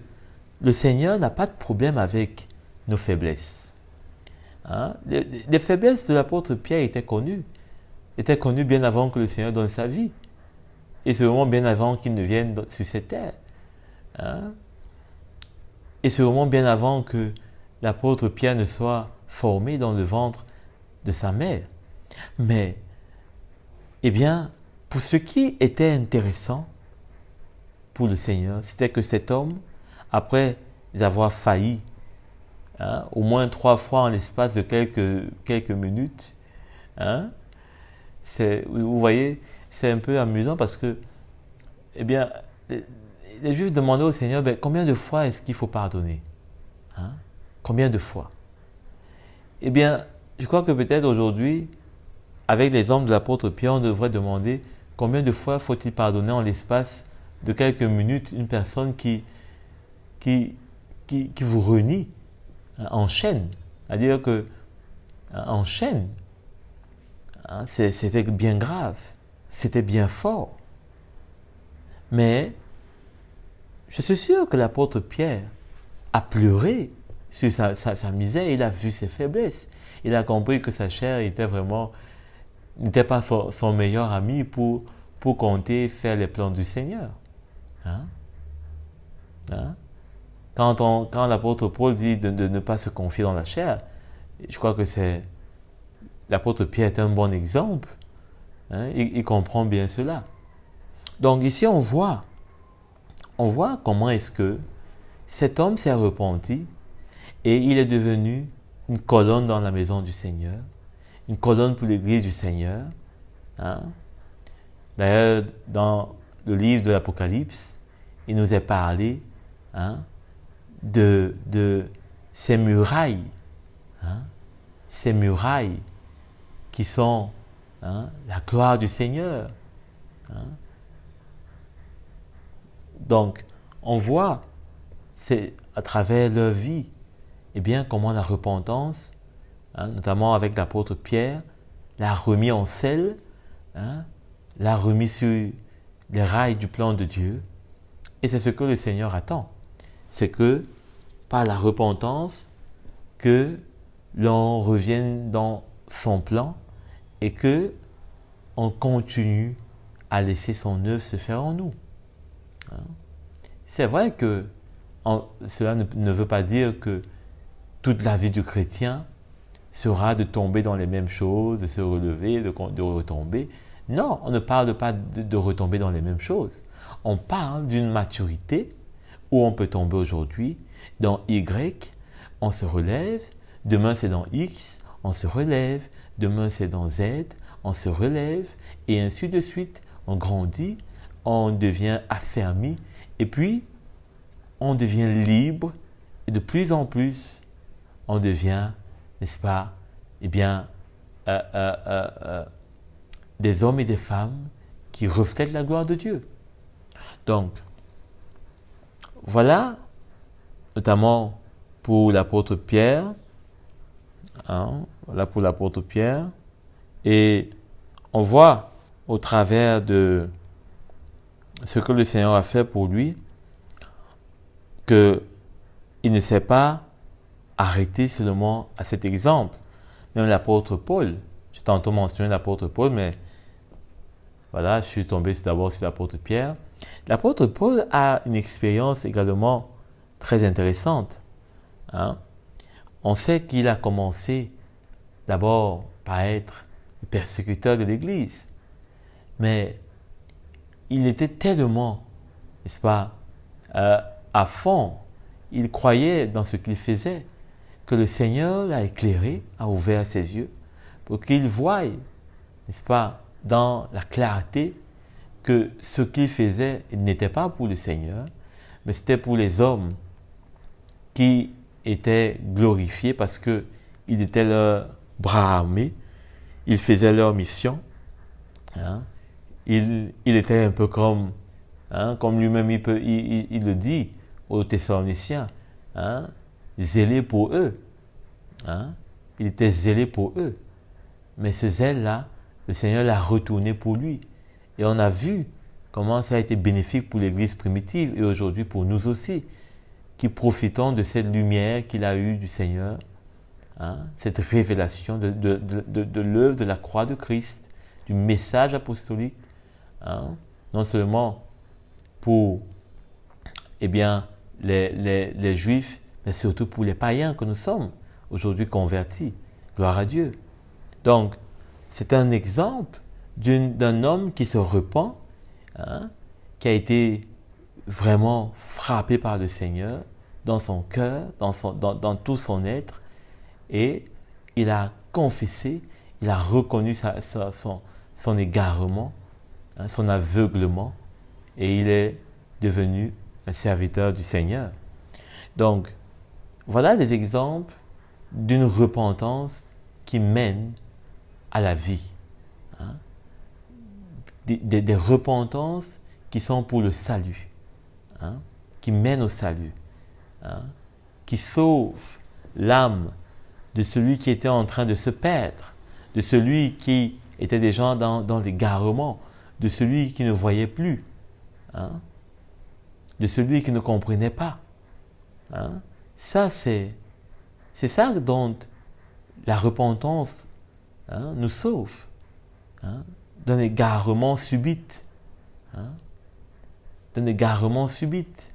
le Seigneur n'a pas de problème avec nos faiblesses. Hein? Les faiblesses de l'apôtre Pierre étaient connues bien avant que le Seigneur donne sa vie. Et c'est vraiment bien avant qu'il ne vienne sur cette terre. Hein? Et c'est vraiment bien avant que l'apôtre Pierre ne soit formé dans le ventre de sa mère. Mais, eh bien, pour ce qui était intéressant pour le Seigneur, c'était que cet homme, après avoir failli, hein, au moins 3 fois en l'espace de quelques minutes, hein, vous voyez, c'est un peu amusant parce que, eh bien, les Juifs demandaient au Seigneur, ben, combien de fois est-ce qu'il faut pardonner? Hein? Combien de fois? Eh bien, je crois que peut-être aujourd'hui, avec les hommes de l'apôtre Pierre, on devrait demander combien de fois faut-il pardonner en l'espace de quelques minutes une personne qui vous renie, hein, en chaîne. C'est-à-dire que, en chaîne, hein, c'était bien grave, c'était bien fort. Mais je suis sûr que l'apôtre Pierre a pleuré sur sa misère, il a vu ses faiblesses. Il a compris que sa chair n'était pas son meilleur ami pour compter faire les plans du Seigneur. Hein? Hein? Quand l'apôtre Paul dit de ne pas se confier dans la chair, je crois que l'apôtre Pierre est un bon exemple. Hein? Il comprend bien cela. Donc ici on voit comment est-ce que cet homme s'est repenti et il est devenu une colonne dans la maison du Seigneur, une colonne pour l'église du Seigneur. Hein? D'ailleurs, dans le livre de l'Apocalypse, il nous est parlé, hein, de ces murailles, hein, ces murailles qui sont, hein, la gloire du Seigneur. Hein? Donc, on voit, c'est à travers leur vie, eh bien, comment la repentance, hein, notamment avec l'apôtre Pierre, l'a remis en selle, hein, l'a remis sur les rails du plan de Dieu. Et c'est ce que le Seigneur attend. C'est que, par la repentance, que l'on revienne dans son plan et que on continue à laisser son œuvre se faire en nous. C'est vrai que cela ne veut pas dire que toute la vie du chrétien sera de tomber dans les mêmes choses, de se relever, de retomber. Non, on ne parle pas de retomber dans les mêmes choses. On parle d'une maturité où on peut tomber aujourd'hui dans Y, on se relève, demain c'est dans X, on se relève, demain c'est dans Z, on se relève, et ainsi de suite. On grandit, on devient affermi, et puis on devient libre, et de plus en plus, on devient, n'est-ce pas, eh bien, des hommes et des femmes qui reflètent la gloire de Dieu. Donc, voilà, notamment pour l'apôtre Pierre, Hein, voilà pour l'apôtre Pierre. Et on voit au travers de ce que le Seigneur a fait pour lui qu'il ne s'est pas arrêté seulement à cet exemple. Même l'apôtre Paul, j'ai tantôt mentionné l'apôtre Paul, mais voilà, je suis tombé d'abord sur l'apôtre Pierre. L'apôtre Paul a une expérience également très intéressante. Hein. On sait qu'il a commencé d'abord par être le persécuteur de l'Église, mais il était tellement, n'est-ce pas, à fond, il croyait dans ce qu'il faisait, que le Seigneur l'a éclairé, a ouvert ses yeux, pour qu'il voie, n'est-ce pas, dans la clarté, que ce qu'il faisait n'était pas pour le Seigneur, mais c'était pour les hommes qui étaient glorifiés parce qu'il était leur bras armé, il faisait leur mission. Hein. Il était un peu comme lui-même il le dit aux Thessaloniciens, hein, zélé pour eux. Hein. Il était zélé pour eux. Mais ce zèle-là, le Seigneur l'a retourné pour lui. Et on a vu comment ça a été bénéfique pour l'Église primitive et aujourd'hui pour nous aussi, qui profitons de cette lumière qu'il a eue du Seigneur, hein, cette révélation de l'œuvre de la croix de Christ, du message apostolique, hein, non seulement pour les Juifs, mais surtout pour les païens que nous sommes aujourd'hui convertis. Gloire à Dieu. Donc, c'est un exemple d'un homme qui se repent, hein, qui a été vraiment frappé par le Seigneur dans son cœur, dans tout son être, et il a confessé, il a reconnu son égarement, hein, son aveuglement, et il est devenu un serviteur du Seigneur. Donc, voilà des exemples d'une repentance qui mène à la vie. Hein? Des repentances qui sont pour le salut, hein? Qui mènent au salut, hein? Qui sauvent l'âme de celui qui était en train de se perdre, de celui qui était déjà dans l'égarement, de celui qui ne voyait plus, hein? De celui qui ne comprenait pas. Hein? Ça, c'est ça dont la repentance, hein, nous sauve, hein, d'un égarement subite. Hein, d'un égarement subite.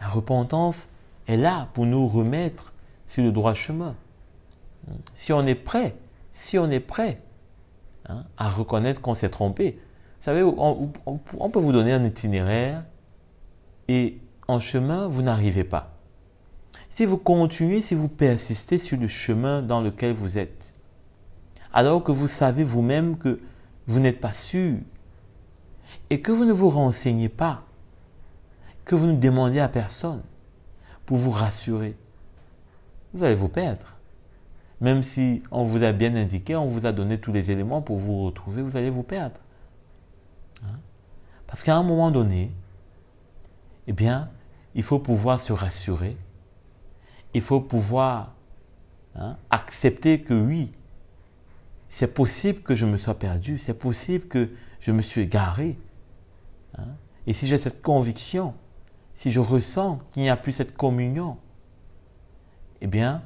La repentance est là pour nous remettre sur le droit chemin. Si on est prêt, hein, à reconnaître qu'on s'est trompé. Vous savez, on peut vous donner un itinéraire et en chemin, vous n'arrivez pas. Si vous continuez, si vous persistez sur le chemin dans lequel vous êtes, alors que vous savez vous-même que vous n'êtes pas sûr et que vous ne vous renseignez pas, que vous ne demandez à personne pour vous rassurer, vous allez vous perdre. Même si on vous a bien indiqué, on vous a donné tous les éléments pour vous retrouver, vous allez vous perdre. Hein? Parce qu'à un moment donné, eh bien, il faut pouvoir se rassurer. Il faut pouvoir, hein, accepter que oui, c'est possible que je me sois perdu, c'est possible que je me suis égaré. Hein. Et si j'ai cette conviction, si je ressens qu'il n'y a plus cette communion, eh bien,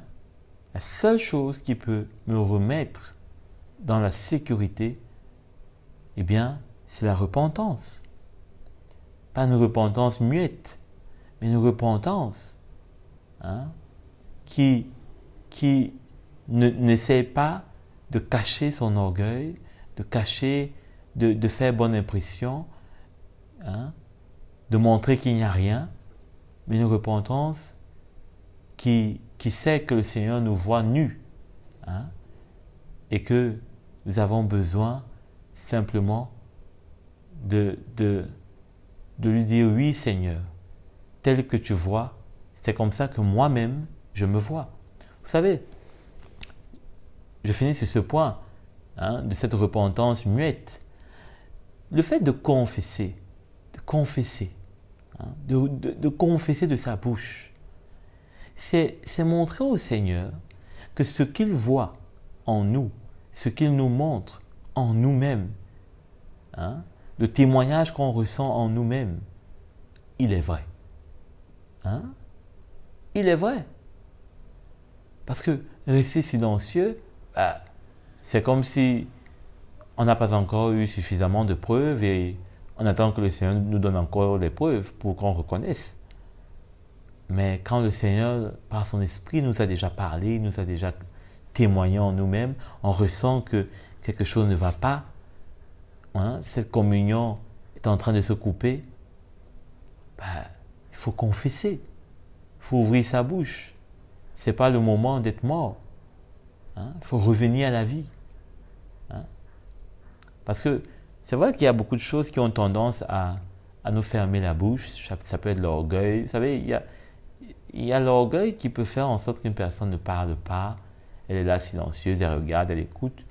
la seule chose qui peut me remettre dans la sécurité, eh bien, c'est la repentance. Pas une repentance muette, mais une repentance, hein, qui n'essaie pas de cacher son orgueil, de cacher, de faire bonne impression, hein, de montrer qu'il n'y a rien, mais une repentance qui sait que le Seigneur nous voit nus, hein, et que nous avons besoin simplement de lui dire oui Seigneur, tel que tu vois, c'est comme ça que moi-même je me vois. Vous savez, je finis sur ce point, hein, de cette repentance muette. Le fait de confesser, hein, de confesser de sa bouche, c'est montrer au Seigneur que ce qu'il voit en nous, ce qu'il nous montre en nous-mêmes, hein, le témoignage qu'on ressent en nous-mêmes, il est vrai. Hein? Il est vrai. Parce que rester silencieux, c'est comme si on n'a pas encore eu suffisamment de preuves et on attend que le Seigneur nous donne encore des preuves pour qu'on reconnaisse. Mais quand le Seigneur, par son esprit, nous a déjà parlé, nous a déjà témoigné en nous-mêmes, on ressent que quelque chose ne va pas, hein, cette communion est en train de se couper, il faut confesser, il faut ouvrir sa bouche. Ce n'est pas le moment d'être mort. Hein, il faut revenir à la vie. Hein. Parce que c'est vrai qu'il y a beaucoup de choses qui ont tendance à nous fermer la bouche. Ça peut être l'orgueil. Vous savez, il y a l'orgueil qui peut faire en sorte qu'une personne ne parle pas. Elle est là silencieuse, elle regarde, elle écoute.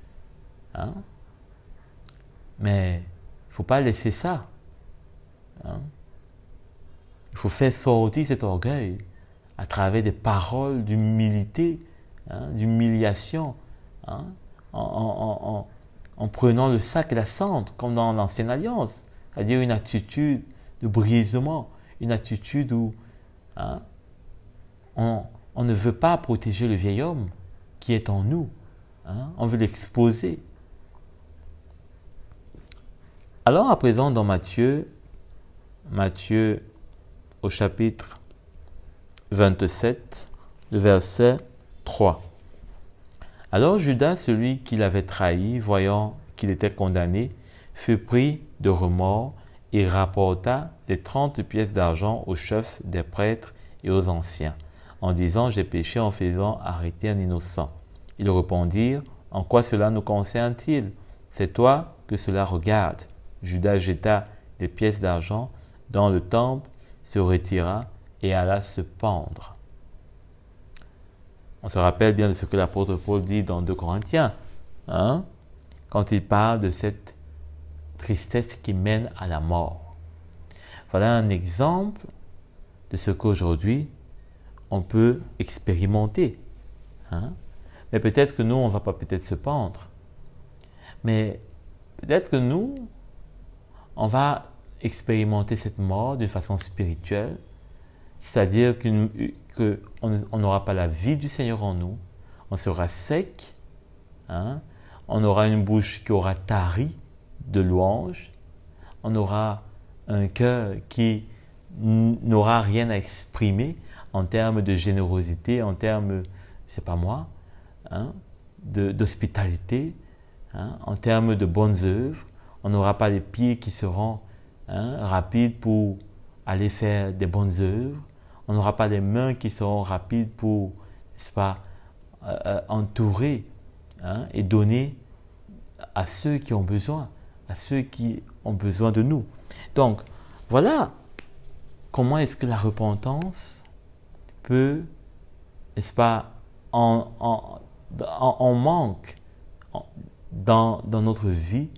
Hein. Mais il ne faut pas laisser ça. Hein. Il faut faire sortir cet orgueil à travers des paroles d'humilité, hein, d'humiliation, hein, en prenant le sac et la cendre, comme dans l'Ancienne Alliance, c'est-à-dire une attitude de brisement, une attitude où, hein, on ne veut pas protéger le vieil homme qui est en nous, hein, on veut l'exposer. Alors à présent dans Matthieu au chapitre 27, le verset 3. Alors Judas, celui qui l'avait trahi, voyant qu'il était condamné, fut pris de remords et rapporta les 30 pièces d'argent aux chefs des prêtres et aux anciens, en disant « J'ai péché en faisant arrêter un innocent. » Ils répondirent « En quoi cela nous concerne-t-il? C'est toi que cela regarde. » Judas jeta les pièces d'argent dans le temple, se retira et alla se pendre. On se rappelle bien de ce que l'apôtre Paul dit dans 2 Corinthiens, hein, quand il parle de cette tristesse qui mène à la mort. Voilà un exemple de ce qu'aujourd'hui on peut expérimenter. Hein. Mais peut-être que nous, on ne va pas peut-être se pendre. Mais peut-être que nous, on va expérimenter cette mort d'une façon spirituelle, c'est-à-dire qu'on n'aura pas la vie du Seigneur en nous, on sera sec, hein, on aura une bouche qui aura tari de louanges, on aura un cœur qui n'aura rien à exprimer en termes de générosité, en termes, je ne sais pas moi, hein, d'hospitalité, hein, en termes de bonnes œuvres. On n'aura pas les pieds qui seront, hein, rapides pour aller faire des bonnes œuvres. On n'aura pas les mains qui seront rapides pour, n'est-ce pas, entourer, hein, et donner à ceux qui ont besoin, à ceux qui ont besoin de nous. Donc, voilà comment est-ce que la repentance peut, n'est-ce pas, en manque dans notre vie,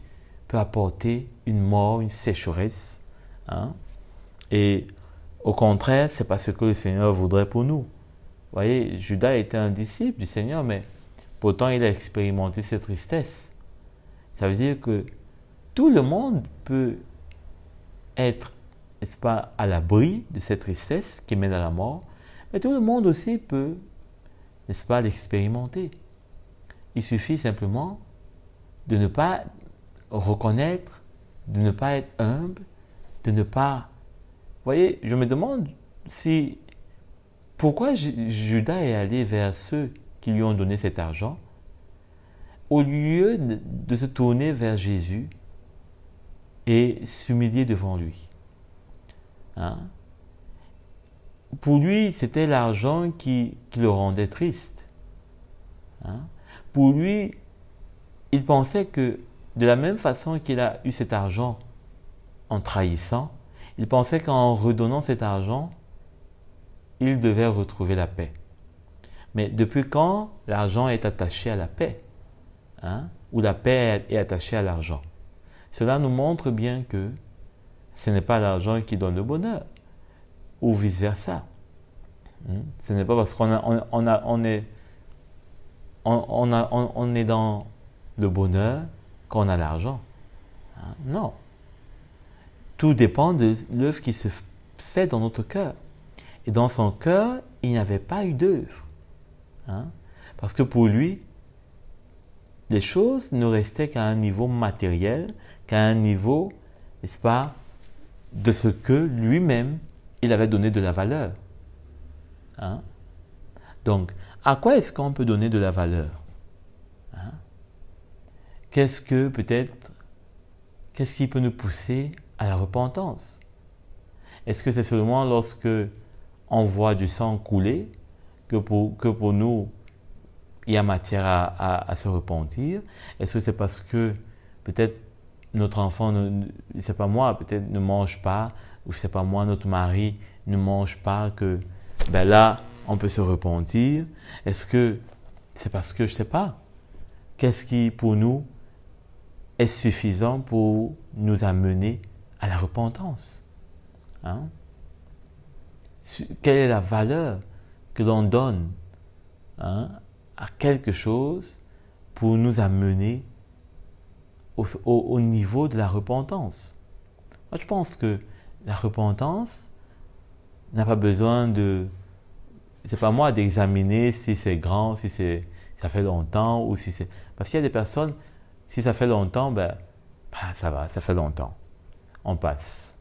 peut apporter une mort, une sécheresse. Hein? Et au contraire, c'est pas ce que le Seigneur voudrait pour nous. Vous voyez, Judas était un disciple du Seigneur, mais pourtant il a expérimenté cette tristesse. Ça veut dire que tout le monde peut être, n'est-ce pas, à l'abri de cette tristesse qui mène à la mort, mais tout le monde aussi peut, n'est-ce pas, l'expérimenter. Il suffit simplement de ne pas reconnaître, de ne pas être humble, de ne pas... Vous voyez, je me demande pourquoi Judas est allé vers ceux qui lui ont donné cet argent, au lieu de se tourner vers Jésus et s'humilier devant lui. Hein? Pour lui, c'était l'argent qui le rendait triste. Hein? Pour lui, il pensait que de la même façon qu'il a eu cet argent en trahissant, il pensait qu'en redonnant cet argent, il devait retrouver la paix. Mais depuis quand l'argent est attaché à la paix, hein, ou la paix est attachée à l'argent? Cela nous montre bien que ce n'est pas l'argent qui donne le bonheur, ou vice-versa. Ce n'est pas parce qu'on est on est dans le bonheur quand on a l'argent. Hein? Non. Tout dépend de l'œuvre qui se fait dans notre cœur. Et dans son cœur, il n'y avait pas eu d'œuvre. Hein? Parce que pour lui, les choses ne restaient qu'à un niveau matériel, qu'à un niveau, n'est-ce pas, de ce que lui-même, il avait donné de la valeur. Hein? Donc, à quoi est-ce qu'on peut donner de la valeur? Hein? Qu'est-ce qui peut nous pousser à la repentance? Est-ce que c'est seulement lorsque on voit du sang couler que pour nous, il y a matière à se repentir? Est-ce que c'est parce que peut-être notre enfant, c'est pas moi, peut-être ne mange pas, ou c'est pas moi, notre mari ne mange pas, que ben là, on peut se repentir? Est-ce que c'est parce que, je sais pas, qu'est-ce qui pour nous est suffisant pour nous amener à la repentance? Hein? Quelle est la valeur que l'on donne, hein, à quelque chose pour nous amener au niveau de la repentance? Moi, je pense que la repentance n'a pas besoin de... C'est pas moi d'examiner si c'est grand, si ça fait longtemps, ou si c'est... Parce qu'il y a des personnes, si ça fait longtemps, ça va, ça fait longtemps. On passe.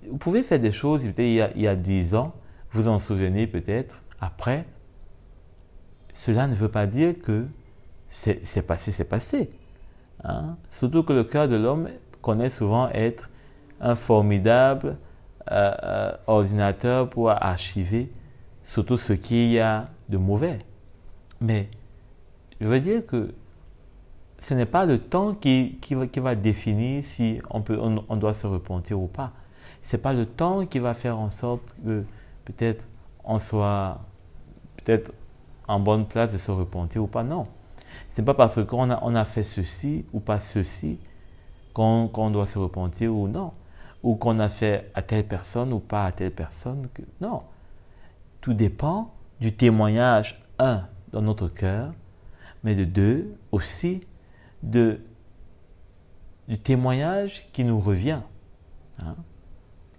Vous pouvez faire des choses, il y a 10 ans, vous en souvenez peut-être, après. Cela ne veut pas dire que c'est passé. Hein? Surtout que le cœur de l'homme connaît souvent être un formidable ordinateur pour archiver surtout ce qu'il y a de mauvais. Mais je veux dire que ce n'est pas le temps qui va définir si on doit se repentir ou pas. Ce n'est pas le temps qui va faire en sorte que peut-être on soit peut-être en bonne place de se repentir ou pas. Non. Ce n'est pas parce qu'on a fait ceci ou pas ceci qu'on doit se repentir ou non. Ou qu'on a fait à telle personne ou pas à telle personne. Non. Tout dépend du témoignage, dans notre cœur, mais de deux, aussi, du témoignage qui nous revient. Hein?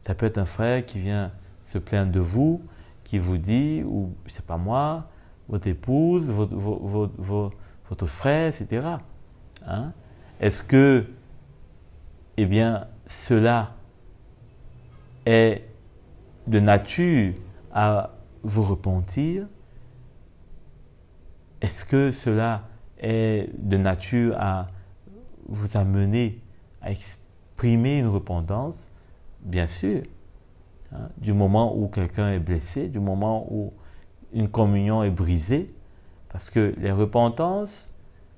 Ça peut être un frère qui vient se plaindre de vous, qui vous dit, ou c'est pas moi, votre épouse, votre frère, etc. Hein? Est-ce que, eh bien, cela est de nature à vous repentir? Est-ce que cela est de nature à vous amener à exprimer une repentance? Bien sûr. Hein, du moment où quelqu'un est blessé, du moment où une communion est brisée, parce que les repentances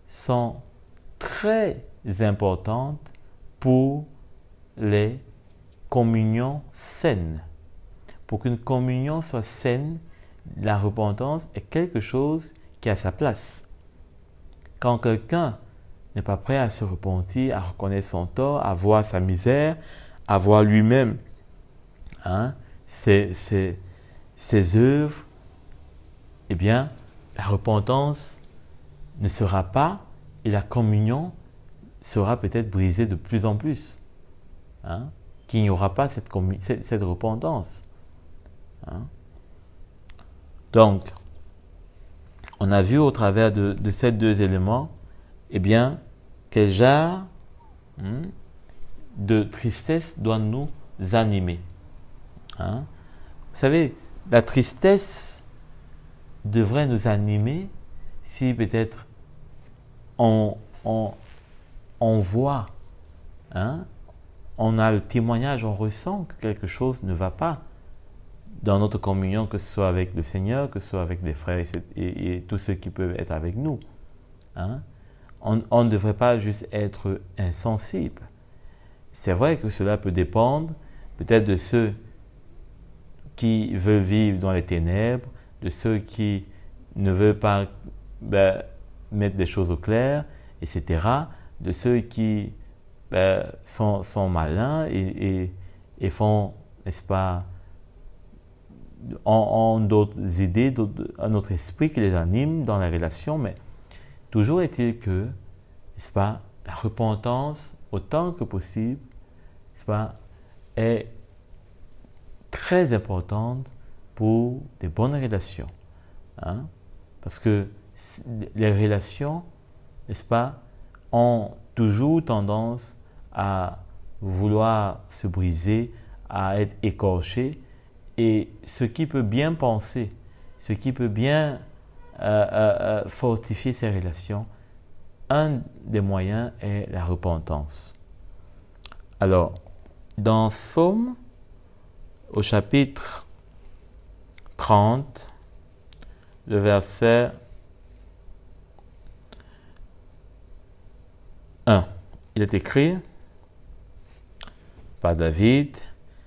sont très importantes pour les communions saines. Pour qu'une communion soit saine, la repentance est quelque chose qui a sa place. Quand quelqu'un n'est pas prêt à se repentir, à reconnaître son tort, à voir sa misère, à voir lui-même, hein, ses œuvres, eh bien, la repentance ne sera pas, et la communion sera peut-être brisée de plus en plus. Hein, qu'il n'y aura pas cette repentance. Hein. Donc, on a vu au travers de ces deux éléments, eh bien, quel genre de tristesse doit nous animer. Hein? Vous savez, la tristesse devrait nous animer si peut-être on voit, hein, on a le témoignage, on ressent que quelque chose ne va pas dans notre communion, que ce soit avec le Seigneur, que ce soit avec des frères et tous ceux qui peuvent être avec nous. Hein? On ne devrait pas juste être insensible. C'est vrai que cela peut dépendre peut-être de ceux qui veulent vivre dans les ténèbres, de ceux qui ne veulent pas mettre des choses au clair, etc. De ceux qui sont malins et font, n'est-ce pas, ont d'autres idées, un autre esprit qui les anime dans la relation, mais toujours est-il que, n'est-ce pas, la repentance, autant que possible, n'est-ce pas, est très importante pour des bonnes relations. Hein? Parce que les relations, n'est-ce pas, ont toujours tendance à vouloir se briser, à être écorchées, et ce qui peut bien penser, ce qui peut bien fortifier ces relations, un des moyens est la repentance. Alors, dans Psaume, au chapitre 30, le verset 1, il est écrit par David: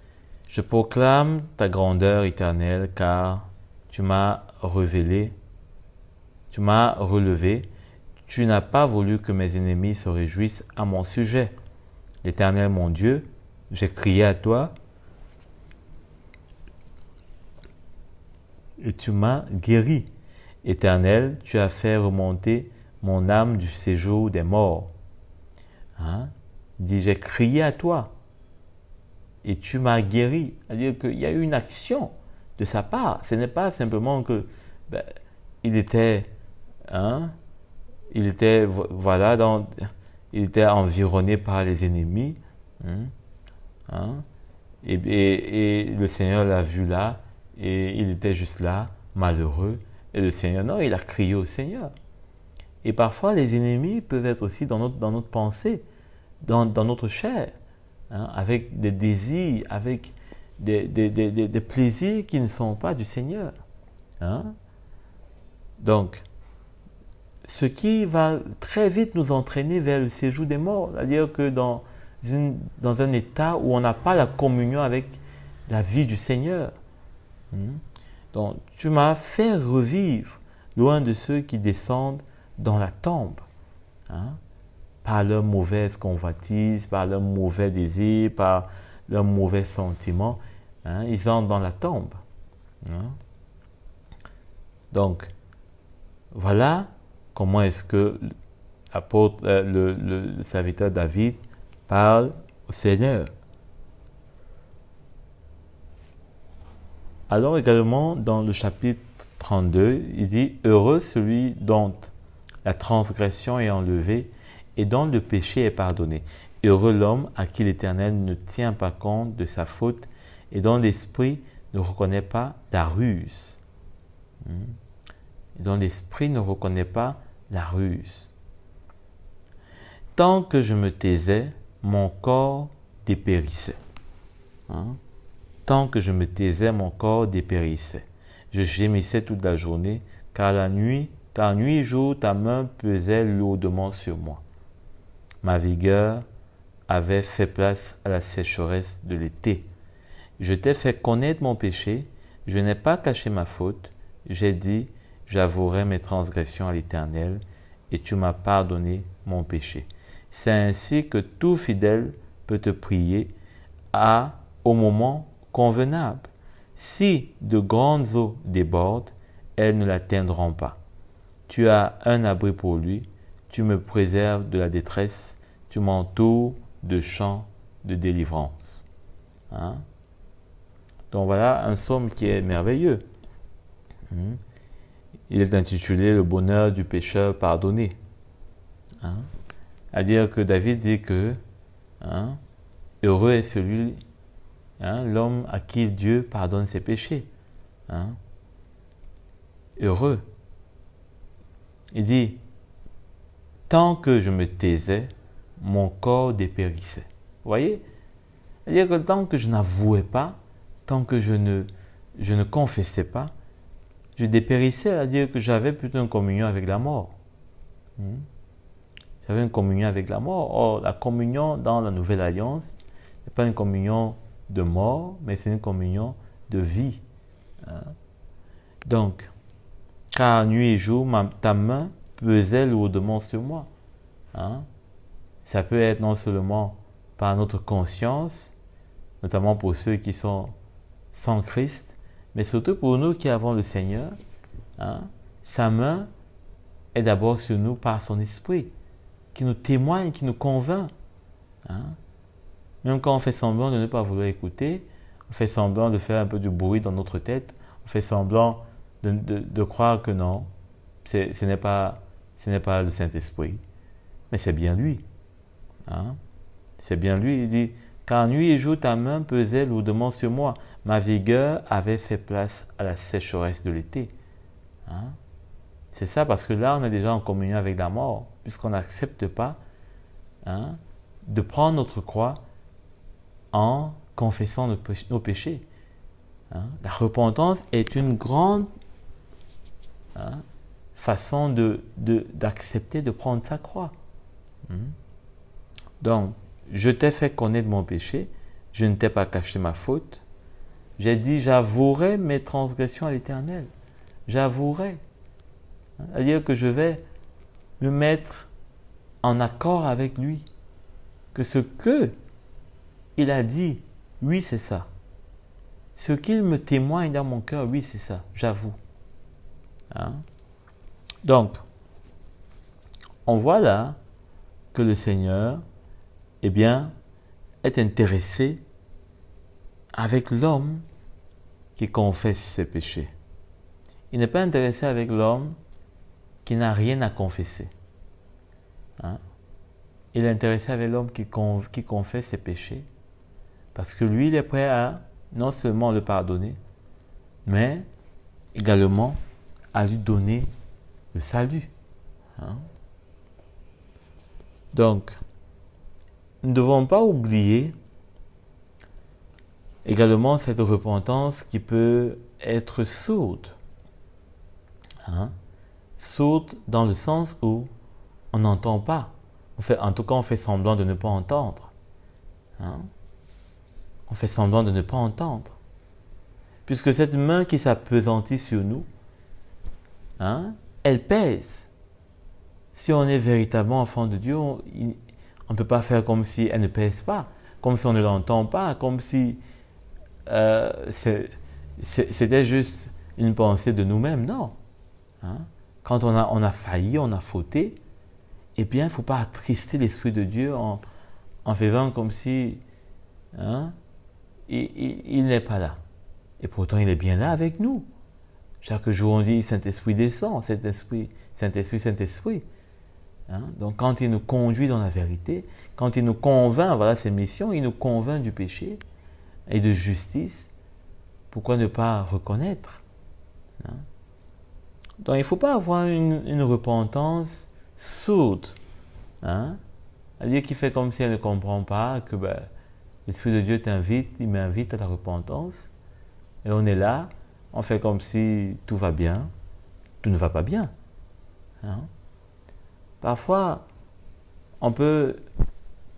« Je proclame ta grandeur éternelle, car tu m'as relevé, tu n'as pas voulu que mes ennemis se réjouissent à mon sujet. L'Éternel mon Dieu, j'ai crié à toi, et tu m'as guéri. Éternel, tu as fait remonter mon âme du séjour des morts. » Hein? Il dit, j'ai crié à toi et tu m'as guéri. C'est-à-dire qu'il y a eu une action de sa part. Ce n'est pas simplement que il était environné par les ennemis. Et le Seigneur l'a vu là et il était juste là, malheureux. Et le Seigneur, non, il a crié au Seigneur. Et parfois, les ennemis peuvent être aussi dans notre pensée, dans notre chair, avec des désirs, avec des plaisirs qui ne sont pas du Seigneur. Donc, ce qui va très vite nous entraîner vers le séjour des morts, c'est-à-dire que dans un état où on n'a pas la communion avec la vie du Seigneur. Donc, tu m'as fait revivre loin de ceux qui descendent dans la tombe, par leurs mauvaises convoitises, par leurs mauvais désirs, par leurs mauvais sentiments. Ils entrent dans la tombe. Donc, voilà comment est-ce que l'apôtre, le serviteur David parle au Seigneur. Alors également, dans le chapitre 32, il dit « Heureux celui dont la transgression est enlevée et dont le péché est pardonné. Heureux l'homme à qui l'Éternel ne tient pas compte de sa faute et dont l'esprit ne reconnaît pas la ruse. » Et dont l'esprit ne reconnaît pas la ruse. « Tant que je me taisais, mon corps dépérissait. » Tant que je me taisais, mon corps dépérissait. Je gémissais toute la journée, car nuit et jour, ta main pesait lourdement sur moi. Ma vigueur avait fait place à la sécheresse de l'été. Je t'ai fait connaître mon péché, je n'ai pas caché ma faute. J'ai dit, j'avouerai mes transgressions à l'Éternel, et tu m'as pardonné mon péché. C'est ainsi que tout fidèle peut te prier au moment convenable. Si de grandes eaux débordent, elles ne l'atteindront pas. Tu as un abri pour lui, tu me préserves de la détresse, tu m'entoures de chants de délivrance. Donc voilà un psaume qui est merveilleux. Il est intitulé « Le bonheur du pécheur pardonné ». C'est-à-dire que David dit que heureux est celui, l'homme à qui Dieu pardonne ses péchés. Heureux. Il dit, tant que je me taisais, mon corps dépérissait. Vous voyez? C'est-à-dire que tant que je n'avouais pas, tant que je ne confessais pas, je dépérissais, c'est-à-dire que j'avais plutôt une communion avec la mort. J'avais une communion avec la mort. Or, la communion dans la Nouvelle Alliance n'est pas une communion de mort, mais c'est une communion de vie. Donc, car nuit et jour, ta main pesait lourdement sur moi. Ça peut être non seulement par notre conscience, notamment pour ceux qui sont sans Christ, Mais surtout pour nous qui avons le Seigneur, hein, sa main est d'abord sur nous par son esprit, qui nous témoigne, qui nous convainc. Hein. Même quand on fait semblant de ne pas vouloir écouter, on fait semblant de faire un peu du bruit dans notre tête, on fait semblant de croire que non, ce n'est pas le Saint-Esprit, mais c'est bien lui. Hein. C'est bien lui, il dit, car nuit et jour ta main pesait lourdement sur moi, ma vigueur avait fait place à la sécheresse de l'été. Hein. C'est ça, parce que là on est déjà en communion avec la mort, puisqu'on n'accepte pas, hein, de prendre notre croix en confessant nos péchés. Hein. La repentance est une grande, hein, façon d'accepter de prendre sa croix. Donc, je t'ai fait connaître mon péché, je ne t'ai pas caché ma faute. J'ai dit, j'avouerai mes transgressions à l'Éternel. J'avouerai. C'est-à-dire que je vais me mettre en accord avec lui. Que ce que il a dit, oui, c'est ça. Ce qu'il me témoigne dans mon cœur, oui, c'est ça. J'avoue. Hein? Donc, on voit là que le Seigneur, eh bien, est intéressé avec l'homme qui confesse ses péchés. Il n'est pas intéressé avec l'homme qui n'a rien à confesser. Hein? Il est intéressé avec l'homme qui confesse ses péchés, parce que lui, il est prêt à non seulement le pardonner, mais également à lui donner le salut. Hein? Donc, nous ne devons pas oublier également cette repentance qui peut être sourde. Hein? Sourde dans le sens où on n'entend pas. En tout cas, on fait semblant de ne pas entendre. Hein? On fait semblant de ne pas entendre. Puisque cette main qui s'appesantit sur nous, hein, elle pèse. Si on est véritablement enfant de Dieu, on ne peut pas faire comme si elle ne pèse pas, comme si on ne l'entend pas, comme si c'était juste une pensée de nous-mêmes. Non. Hein? Quand on a failli, on a fauté, eh bien, il ne faut pas attrister l'Esprit de Dieu en faisant comme si, hein, il n'est pas là. Et pourtant, il est bien là avec nous. Chaque jour, on dit, Saint-Esprit descend, Saint-Esprit, Saint-Esprit, Saint-Esprit. Hein? Donc, quand il nous conduit dans la vérité, quand il nous convainc, voilà ses missions, il nous convainc du péché et de justice, pourquoi ne pas reconnaître? Hein? Donc, il ne faut pas avoir une repentance sourde. Hein? C'est-à-dire qui fait comme si elle ne comprend pas que l'Esprit de Dieu t'invite, il m'invite à la repentance. Et on est là, on fait comme si tout va bien, tout ne va pas bien. Hein? Parfois, on peut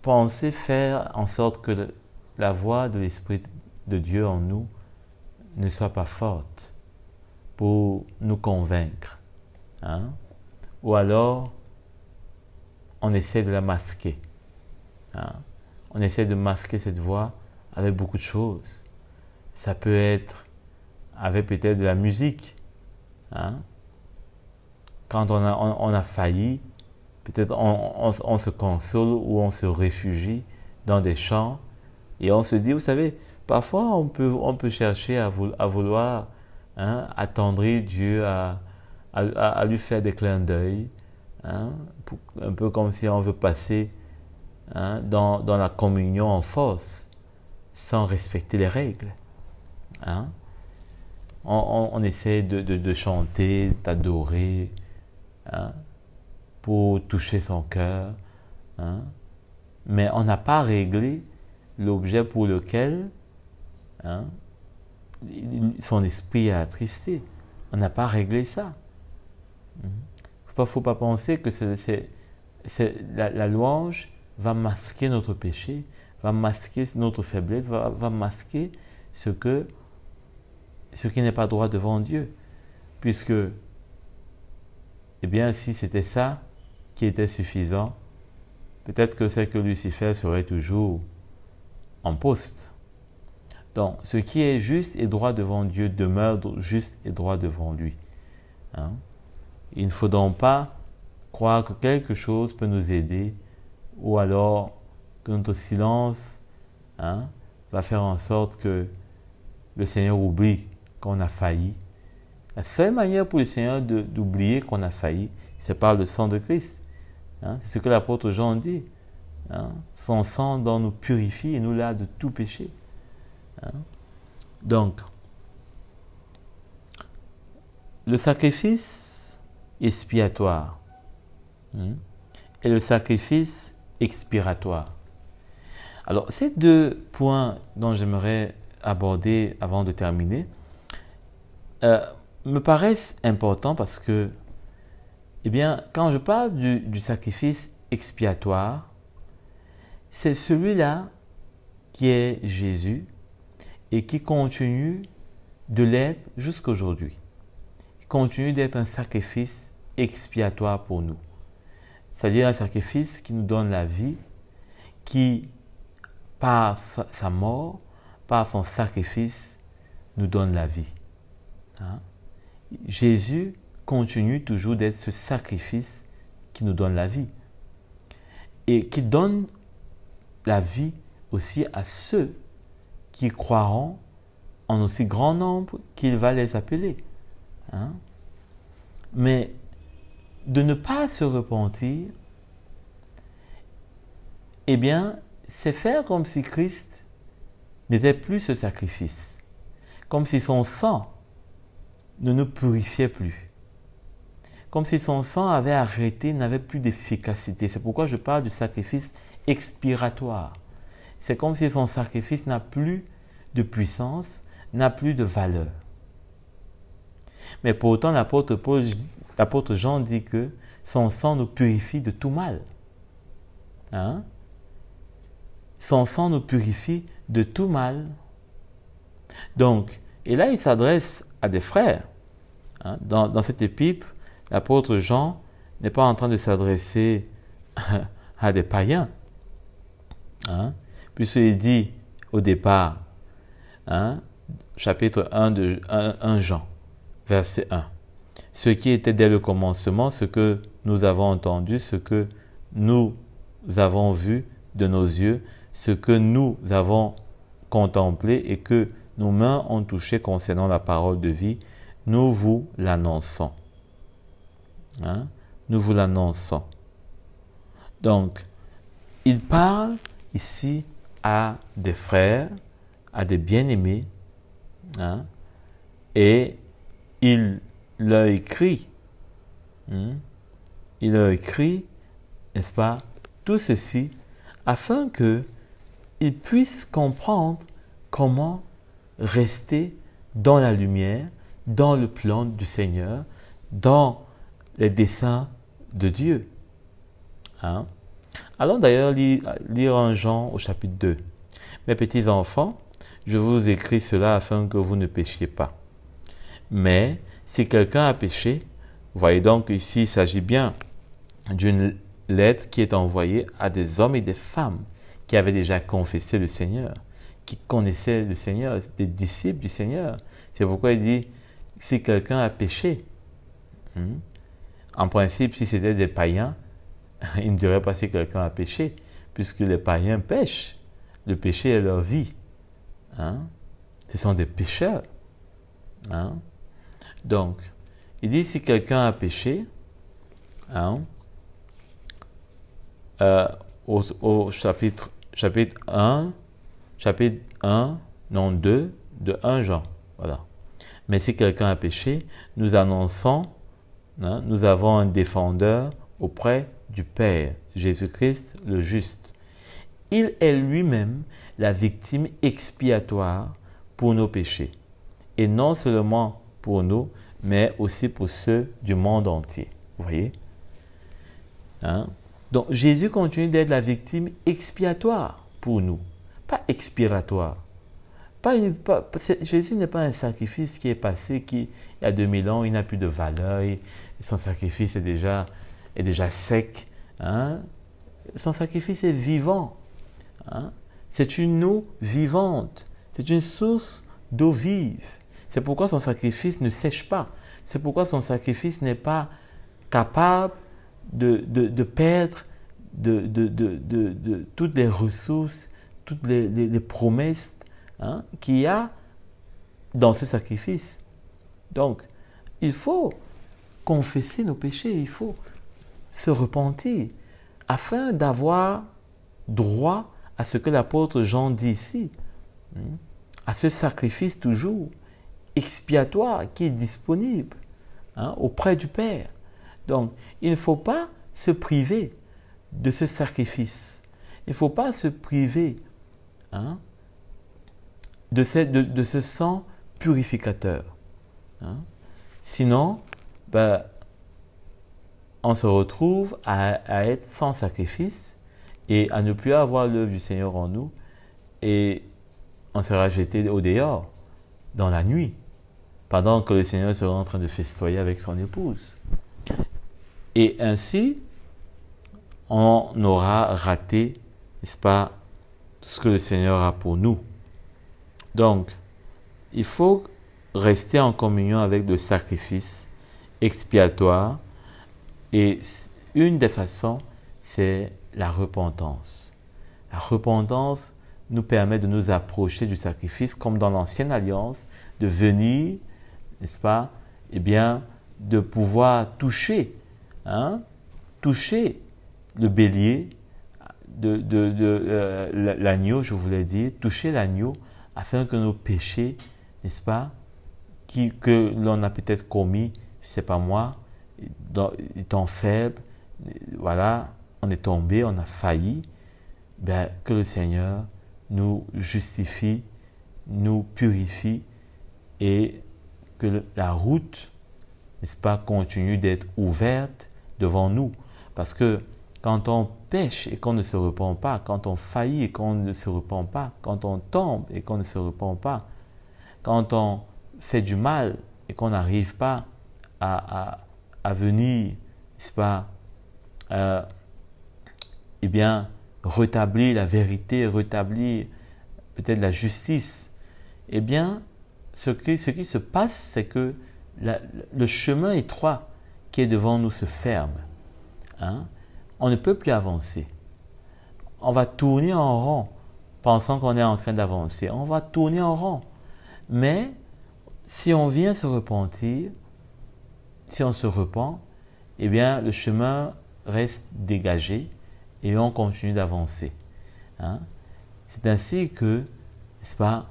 penser faire en sorte que la voix de l'Esprit de Dieu en nous ne soit pas forte pour nous convaincre. Hein? Ou alors, on essaie de la masquer. Hein? On essaie de masquer cette voix avec beaucoup de choses. Ça peut être avec peut-être de la musique. Hein? Quand on a failli, peut-être on se console ou on se réfugie dans des chants et on se dit, vous savez, parfois on peut chercher à vouloir, hein, attendrir Dieu, à lui faire des clins d'œil, hein, un peu comme si on veut passer, hein, dans la communion en force, sans respecter les règles. Hein? On essaie de chanter, d'adorer, hein, pour toucher son cœur, hein? Mais on n'a pas réglé l'objet pour lequel, hein, son esprit est attristé. On n'a pas réglé ça. Il ne faut pas penser que la louange va masquer notre péché, va masquer notre faiblesse, va masquer ce qui n'est pas droit devant Dieu. Puisque, eh bien, si c'était ça qui était suffisant, peut-être que c'est que Lucifer serait toujours en poste. Donc, ce qui est juste et droit devant Dieu demeure juste et droit devant lui. Hein? Il ne faut donc pas croire que quelque chose peut nous aider ou alors que notre silence va faire en sorte que le Seigneur oublie qu'on a failli. La seule manière pour le Seigneur d'oublier qu'on a failli, c'est par le sang de Christ. Hein? C'est ce que l'apôtre Jean dit. Hein? Son sang dont nous purifie et nous lave de tout péché. Hein? Donc, le sacrifice expiatoire et le sacrifice expiratoire. Alors, ces deux points dont j'aimerais aborder avant de terminer me paraissent importants parce que, eh bien, quand je parle du sacrifice expiatoire, c'est celui-là qui est Jésus et qui continue de l'être jusqu'à aujourd'hui. Il continue d'être un sacrifice expiatoire pour nous. C'est-à-dire un sacrifice qui nous donne la vie, qui, par sa mort, par son sacrifice, nous donne la vie. Hein? Jésus continue toujours d'être ce sacrifice qui nous donne la vie et qui donne la vie aussi à ceux qui croiront en aussi grand nombre qu'il va les appeler. Hein? Mais de ne pas se repentir, eh bien, c'est faire comme si Christ n'était plus ce sacrifice, comme si son sang ne nous purifiait plus, comme si son sang avait arrêté, n'avait plus d'efficacité. C'est pourquoi je parle du sacrifice expiratoire. C'est comme si son sacrifice n'a plus de puissance, n'a plus de valeur. Mais pourtant, l'apôtre Jean dit que son sang nous purifie de tout mal. Hein? Son sang nous purifie de tout mal. Donc, et là, il s'adresse à des frères. Hein? Dans cet épître, l'apôtre Jean n'est pas en train de s'adresser à des païens. Hein? Puisqu'il dit au départ, chapitre 1 de 1 Jean, verset 1. Ce qui était dès le commencement, ce que nous avons entendu, ce que nous avons vu de nos yeux, ce que nous avons contemplé et que nos mains ont touché concernant la parole de vie, nous vous l'annonçons. Hein? Nous vous l'annonçons. Donc, il parle ici à des frères, à des bien-aimés, et il leur écrit, n'est-ce pas, tout ceci afin qu'ils puissent comprendre comment rester dans la lumière, dans le plan du Seigneur, dans les desseins de Dieu. Hein? Allons d'ailleurs lire en Jean au chapitre 2. Mes petits enfants, je vous écris cela afin que vous ne péchiez pas. Mais si quelqu'un a péché, voyez donc ici il s'agit bien d'une lettre qui est envoyée à des hommes et des femmes qui avaient déjà confessé le Seigneur, qui connaissaient le Seigneur, des disciples du Seigneur. C'est pourquoi il dit, si quelqu'un a péché, en principe, si c'était des païens, il ne dirait pas si quelqu'un a péché, puisque les païens pêchent. Le péché est leur vie. Ce sont des pécheurs. Donc, il dit si quelqu'un a péché, au chapitre 1, non 2, de 1 Jean. Voilà. Mais si quelqu'un a péché, nous annonçons, nous avons un défendeur auprès du Père, Jésus-Christ le juste. Il est lui-même la victime expiatoire pour nos péchés. Et non seulement pour nous, mais aussi pour ceux du monde entier. Vous voyez? Donc Jésus continue d'être la victime expiatoire pour nous, pas expiratoire. Jésus n'est pas un sacrifice qui est passé, il y a 2000 ans, il n'a plus de valeur, son sacrifice est déjà sec. Son sacrifice est vivant. C'est une eau vivante. C'est une source d'eau vive. C'est pourquoi son sacrifice ne sèche pas. C'est pourquoi son sacrifice n'est pas capable de perdre toutes les ressources, toutes les promesses qu'il y a dans ce sacrifice. Donc, il faut confesser nos péchés, il faut se repentir afin d'avoir droit à ce que l'apôtre Jean dit ici, à ce sacrifice toujours expiatoire qui est disponible auprès du Père. Donc, il ne faut pas se priver de ce sacrifice. Il ne faut pas se priver de ce sang purificateur. Sinon, on se retrouve à être sans sacrifice et à ne plus avoir l'œuvre du Seigneur en nous, et on sera jeté au dehors, dans la nuit, pendant que le Seigneur sera en train de festoyer avec son épouse. Et ainsi, on aura raté, n'est-ce pas, tout ce que le Seigneur a pour nous. Donc, il faut rester en communion avec le sacrifice expiatoire, et une des façons, c'est la repentance. La repentance nous permet de nous approcher du sacrifice, comme dans l'Ancienne Alliance, de venir, n'est-ce pas, eh bien, de pouvoir toucher le bélier, l'agneau, je voulais dire, toucher l'agneau, afin que nos péchés, n'est-ce pas, que l'on a peut-être commis, je ne sais pas moi, étant faible, voilà, on est tombé, on a failli, que le Seigneur nous justifie, nous purifie, et que la route, n'est-ce pas, continue d'être ouverte devant nous. Parce que quand on pêche et qu'on ne se repent pas, quand on faillit et qu'on ne se repent pas, quand on tombe et qu'on ne se repent pas, quand on fait du mal et qu'on n'arrive pas à venir, n'est-ce pas, eh bien, rétablir la vérité, rétablir peut-être la justice, eh bien, ce qui se passe, c'est que le chemin étroit qui est devant nous se ferme. On ne peut plus avancer. On va tourner en rond, pensant qu'on est en train d'avancer. On va tourner en rond. Mais si on vient se repentir, si on se repent, eh bien, le chemin reste dégagé et on continue d'avancer. C'est ainsi que, n'est-ce pas,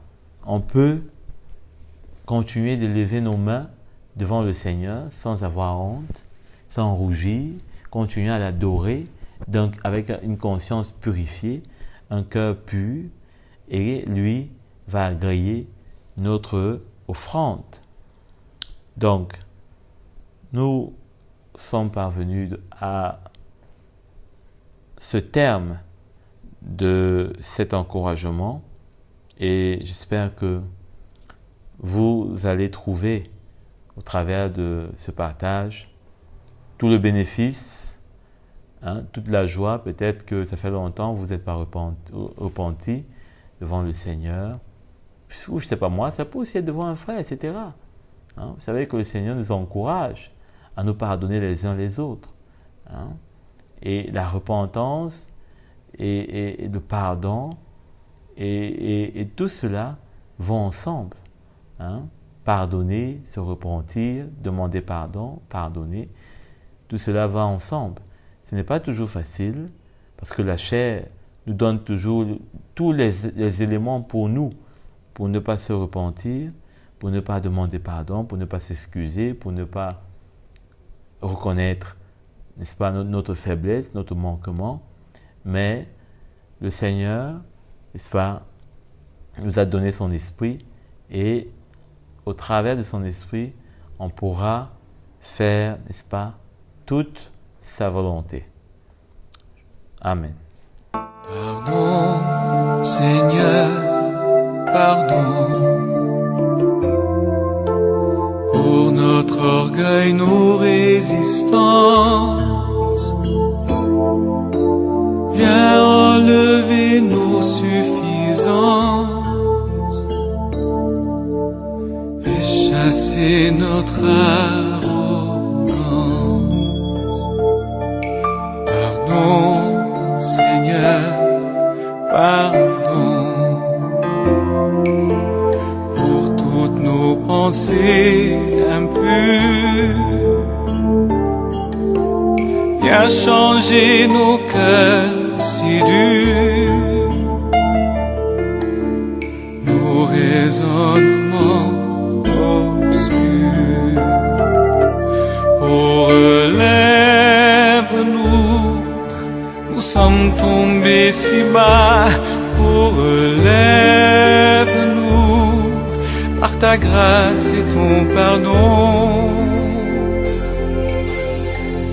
on peut continuer de lever nos mains devant le Seigneur sans avoir honte, sans rougir, continuer à l'adorer avec une conscience purifiée, un cœur pur, et lui va agréer notre offrande. Donc, nous sommes parvenus à ce terme de cet encouragement, et j'espère que vous allez trouver au travers de ce partage tout le bénéfice, toute la joie. Peut-être que ça fait longtemps que vous n'êtes pas repenti devant le Seigneur, ou je ne sais pas moi, ça peut aussi être devant un frère, etc. Vous savez que le Seigneur nous encourage à nous pardonner les uns les autres. Et la repentance et le pardon et tout cela vont ensemble. Pardonner, se repentir, demander pardon, pardonner, tout cela va ensemble. Ce n'est pas toujours facile, parce que la chair nous donne toujours tous les éléments pour nous, pour ne pas se repentir, pour ne pas demander pardon, pour ne pas s'excuser, pour ne pas reconnaître, n'est-ce pas, notre faiblesse, notre manquement. Mais le Seigneur, n'est-ce pas, nous a donné son esprit, et au travers de son esprit, on pourra faire, n'est-ce pas, toute sa volonté. Amen. Pardon, Seigneur, pardon, pour notre orgueil, nos résistances. Viens enlever nos suffisances c'est notre arrogance. Pardon, Seigneur, pardon pour toutes nos pensées impures. Viens changer nos cœurs si durs, nos raisonnements obscurs. Oh, relève-nous, nous sommes tombés si bas. Oh, relève-nous, par ta grâce et ton pardon.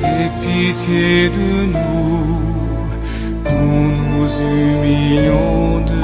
Aie pitié de nous, nous nous humilions de